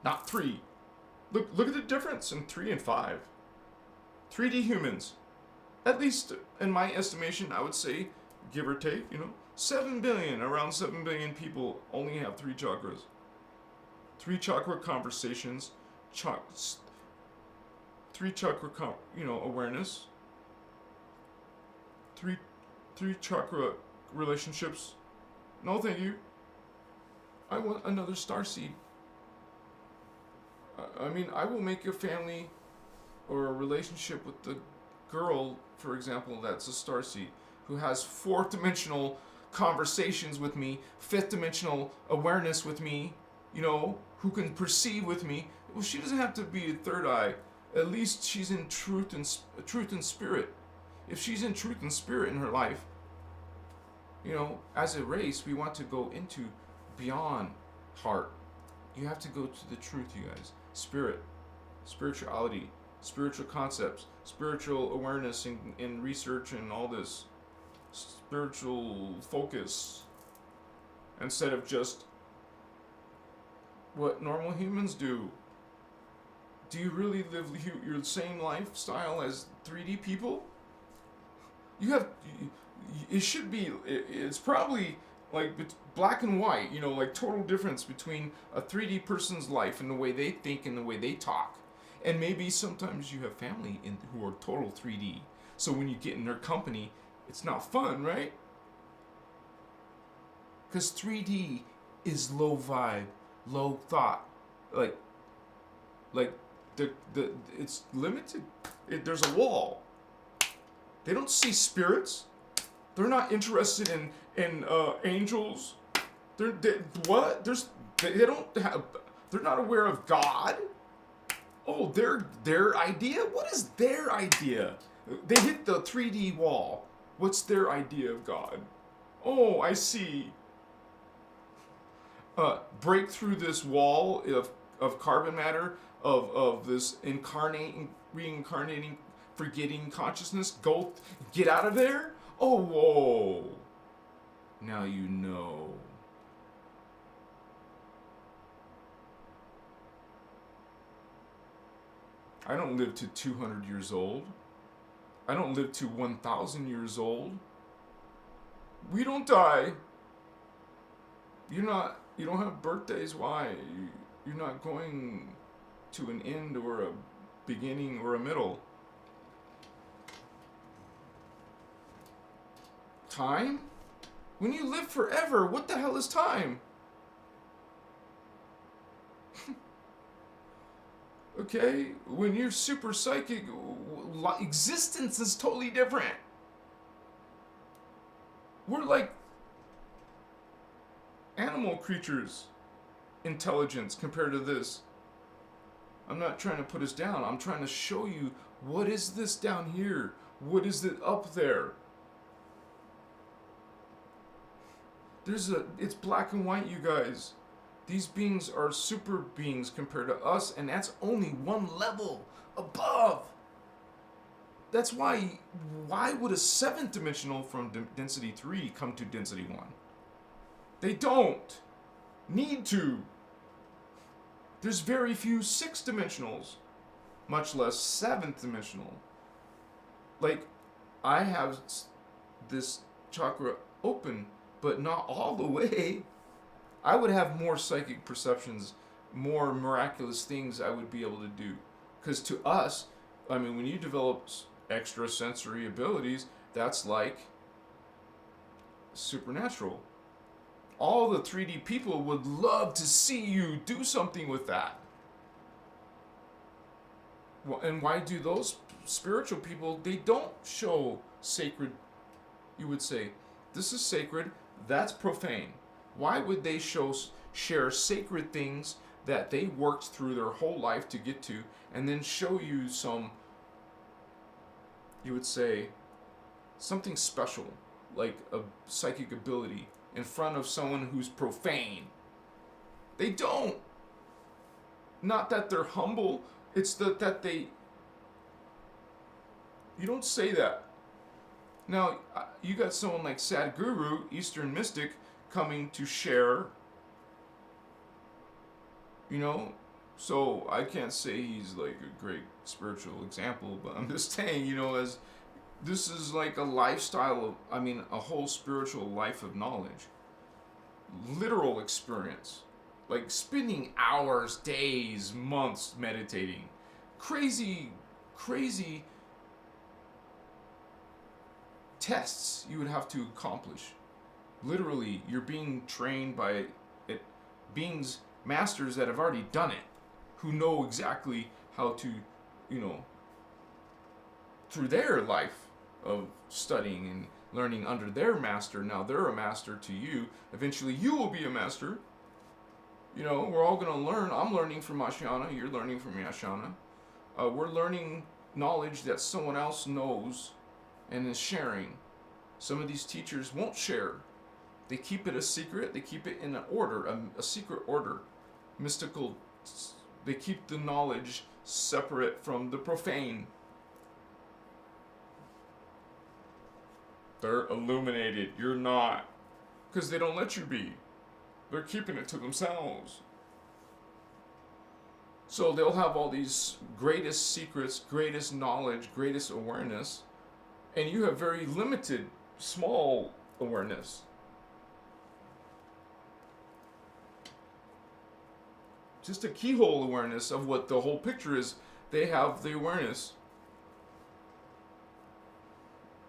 Not 3. Look at the difference in 3 and 5. 3D humans. At least in my estimation, I would say, give or take, 7 billion, around 7 billion people only have 3 chakras. 3 chakra conversations, 3 chakra, awareness. 3 chakra relationships. No, thank you. I want another starseed. I mean, I will make a family or a relationship with the girl, for example, that's a starseed, who has 4th dimensional conversations with me, 5th dimensional awareness with me, who can perceive with me. Well, she doesn't have to be a third eye. At least she's in truth and spirit. If she's in truth and spirit in her life, as a race, we want to go into beyond heart. You have to go to the truth, you guys. Spirit, spirituality, spiritual concepts, spiritual awareness in research and all this. Spiritual focus. Instead of just what normal humans do. Do you really live your same lifestyle as 3D people? It's probably like black and white, like total difference between a 3D person's life and the way they think and the way they talk. And maybe sometimes you have family who are total 3D. So when you get in their company, it's not fun, right? Because 3D is low vibe, low thought. Like it's limited. There's a wall. They don't see spirits. They're not interested in angels. They're not aware of God. Oh, their idea? What is their idea? They hit the 3D wall. What's their idea of God? Oh, I see. Break through this wall of carbon matter, of this reincarnating, forgetting consciousness. Get out of there. Oh, whoa. Now you know. I don't live to 200 years old. I don't live to 1,000 years old. We don't die. You don't have birthdays. Why? You're not going to an end or a beginning or a middle. Time? When you live forever, what the hell is time? Okay? When you're super psychic, existence is totally different. We're like animal creatures. Intelligence compared to this. I'm not trying to put us down. I'm trying to show you what is this down here? What is it up there? It's black and white, you guys. These beings are super beings compared to us, and that's only one level above. That's why would a 7th dimensional from density 3 come to density 1? They don't. need to. There's very few 6th dimensionals, much less 7th dimensional. Like, I have this chakra open, but not all the way. I would have more psychic perceptions, more miraculous things I would be able to do. Because to us, I mean, when you develop extrasensory abilities, that's like supernatural. All the 3D people would love to see you do something with that. Well, and why do those spiritual people, they don't show sacred, you would say, this is sacred, that's profane. Why would they share sacred things that they worked through their whole life to get to, and then show you some, you would say, something special, like a psychic ability, in front of someone who's profane? They don't. Not that they're humble, it's that they... You don't say that. Now, you got someone like Sadhguru, Eastern mystic, coming to share, you know, so I can't say he's like a great spiritual example, but I'm just saying, you know, as this is like a lifestyle of, I mean, a whole spiritual life of knowledge, literal experience, like spending hours, days, months meditating, crazy tests you would have to accomplish. Literally, you're being trained by beings, masters that have already done it, who know exactly how to, you know, through their life of studying and learning under their master. Now they're a master to you. Eventually you will be a master. You know, we're all going to learn. I'm learning from Ashiana. You're learning from Ashiana. We're learning knowledge that someone else knows and is sharing. Some of these teachers won't share. They keep it a secret. They keep it in an order, a secret order. Mystical. They keep the knowledge separate from the profane. They're illuminated. You're not. Because they don't let you be. They're keeping it to themselves. So they'll have all these greatest secrets, greatest knowledge, greatest awareness. And you have very limited, small awareness. Just a keyhole awareness of what the whole picture is. They have the awareness.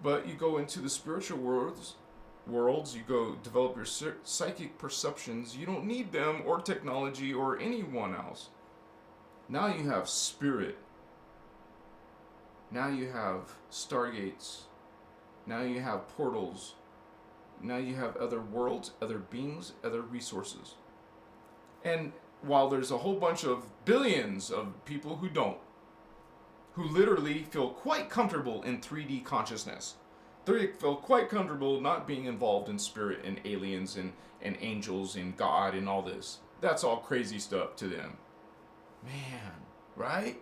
But you go into the spiritual worlds, you go develop your psychic perceptions. You don't need them or technology or anyone else. Now you have spirit. Now you have stargates. Now you have portals. Now you have other worlds, other beings, other resources. And while there's a whole bunch of billions of people who don't, who literally feel quite comfortable in 3D consciousness. They feel quite comfortable not being involved in spirit and aliens and angels and God and all this. That's all crazy stuff to them. Man, right?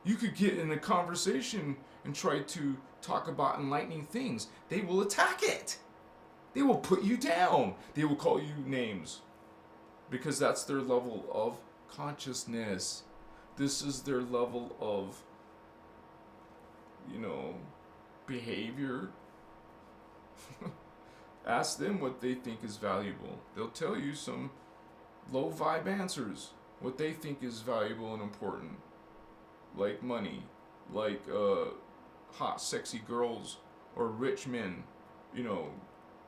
You could get in a conversation and try to talk about enlightening things. They will attack it. They will put you down. They will call you names. Because that's their level of consciousness. This is their level of, you know, behavior. Ask them what they think is valuable. They'll tell you some low vibe answers. What they think is valuable and important. Like money. Like hot, sexy girls. Or rich men. You know,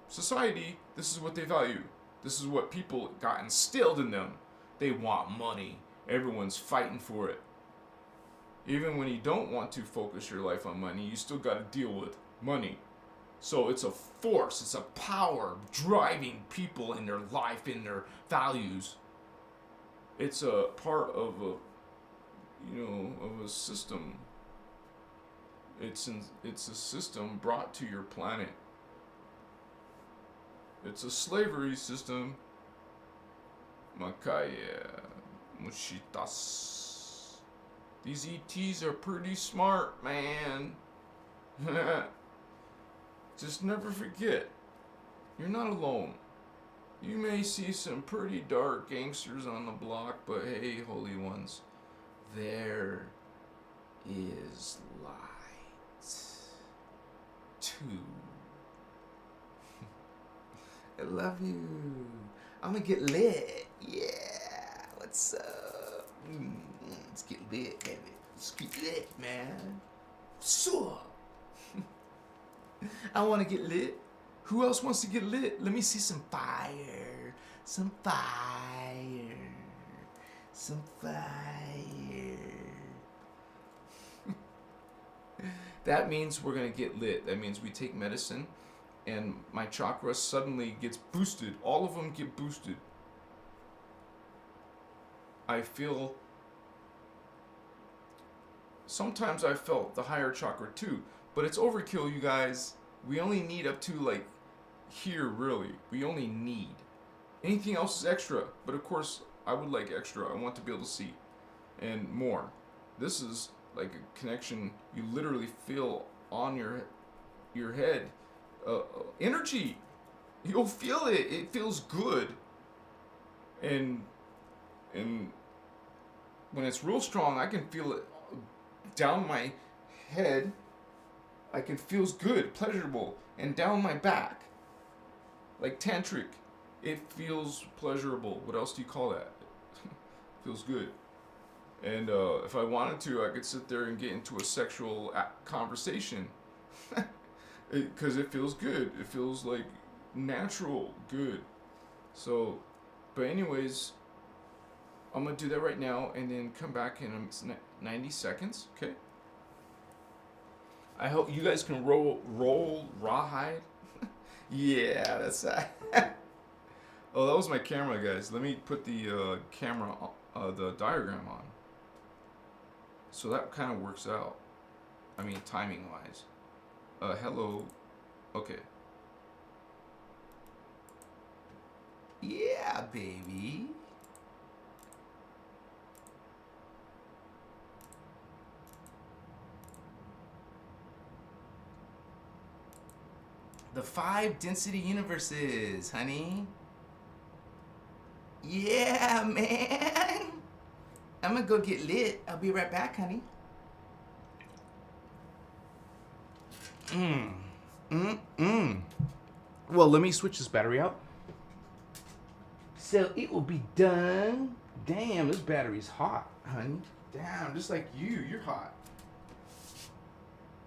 society, this is what they value. This is what people got instilled in them. They want money. Everyone's fighting for it. Even when you don't want to focus your life on money, you still got to deal with money. So it's a force, it's a power driving people in their life, in their values. It's a part of a, you know, of a system. It's a system brought to your planet. It's a slavery system. Makaya, Mushitas. These ETs are pretty smart, man. Just never forget. You're not alone. You may see some pretty dark gangsters on the block, but hey, holy ones, there is light too. I love you. I'm gonna get lit. Yeah. What's up? Let's get lit, baby. Let's get lit, man. So, I want to get lit. Who else wants to get lit? Let me see some fire. Some fire. Some fire. That means we're going to get lit. That means we take medicine and my chakra suddenly gets boosted. All of them get boosted. I feel... Sometimes I felt the higher chakra too. But it's overkill, you guys. We only need up to like here, really. We only need. Anything else is extra. But of course, I would like extra. I want to be able to see. And more. This is like a connection you literally feel on your head. Energy. You'll feel it. It feels good. And when it's real strong, I can feel it down my head. I can feels good, pleasurable, and down my back. Like tantric. It feels pleasurable. What else do you call that? Feels good. And if I wanted to, I could sit there and get into a sexual conversation. Because it feels good. It feels like natural good. So, but anyways, I'm going to do that right now and then come back in 90 seconds, okay? I hope you guys can roll rawhide. Yeah, that's that. Oh, that was my camera, guys. Let me put the camera, the diagram on. So that kind of works out. I mean, timing-wise. Hello. Okay. Yeah, baby. The 5 density universes, honey. Yeah, man. I'm gonna go get lit. I'll be right back, honey. Well, let me switch this battery out. So it will be done. Damn, this battery's hot, honey. Damn, just like you. You're hot.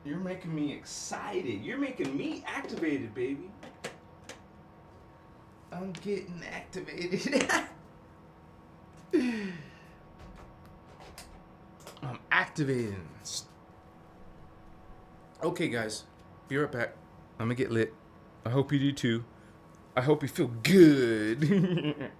You're making me excited. You're making me activated, baby. I'm getting activated. I'm activating. Okay, guys. Be right back. I'm gonna get lit. I hope you do too. I hope you feel good.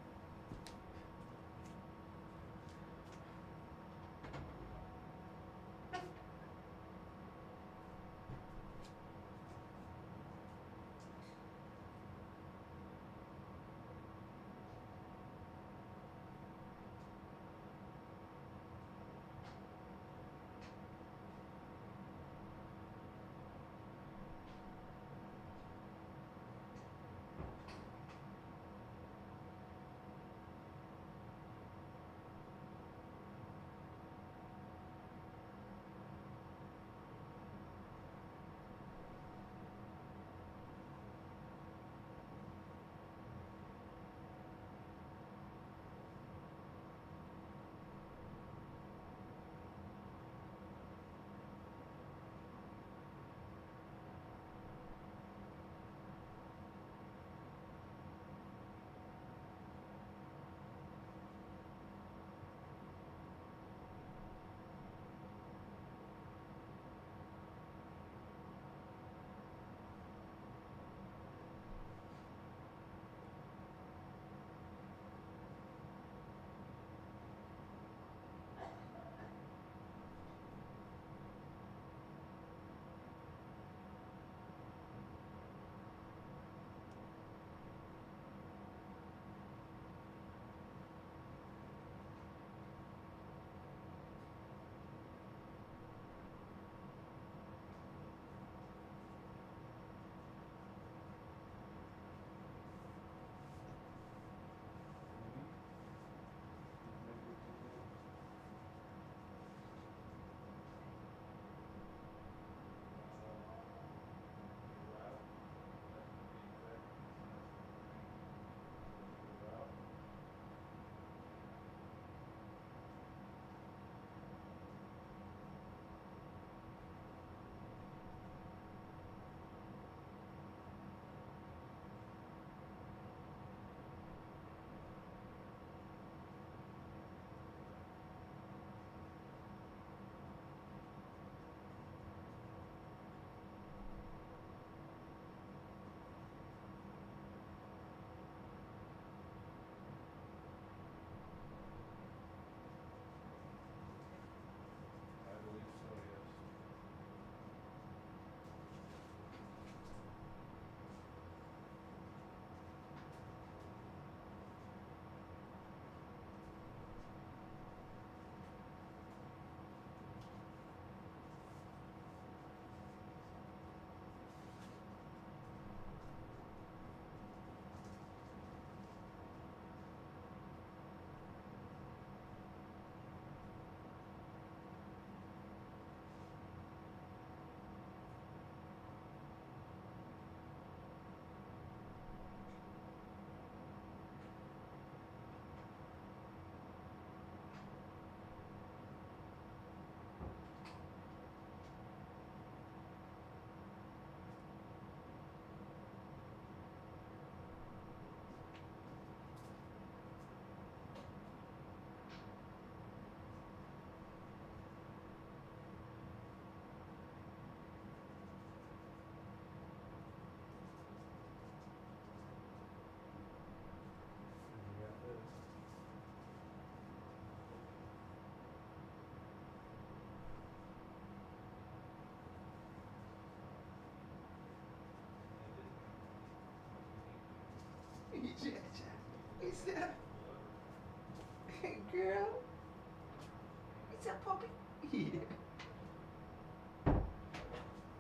What's up, puppy? Yeah.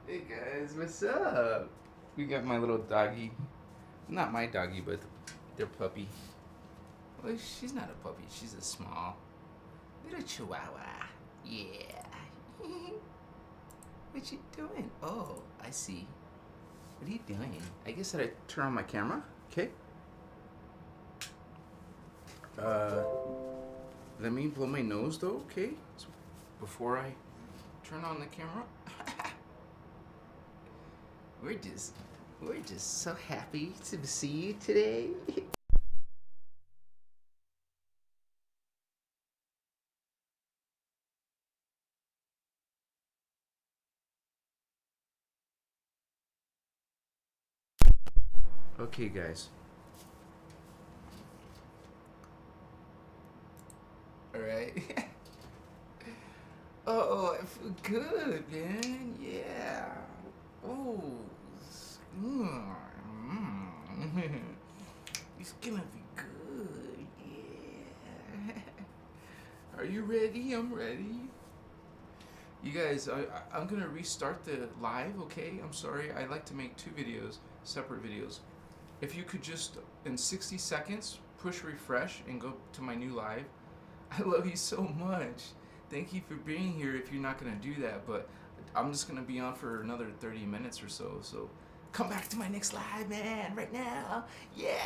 Hey guys, what's up? We got my little doggy. Not my doggy, but their puppy. Well, she's not a puppy. She's a small little chihuahua. Yeah. What you doing? Oh, I see. What are you doing? I guess that I turn on my camera. Okay. Let me blow my nose though, okay? So before I turn on the camera. We're just so happy to see you today. Okay, guys. All right. Oh, I feel good, man. Yeah. Oh. It's gonna be good. Yeah. Are you ready? I'm ready. You guys, I'm gonna restart the live, okay? I'm sorry. I like to make 2 videos, separate videos. If you could just, in 60 seconds, push refresh and go to my new live. I love you so much. Thank you for being here if you're not gonna do that, but I'm just gonna be on for another 30 minutes or so. So come back to my next live, man, right now. Yeah.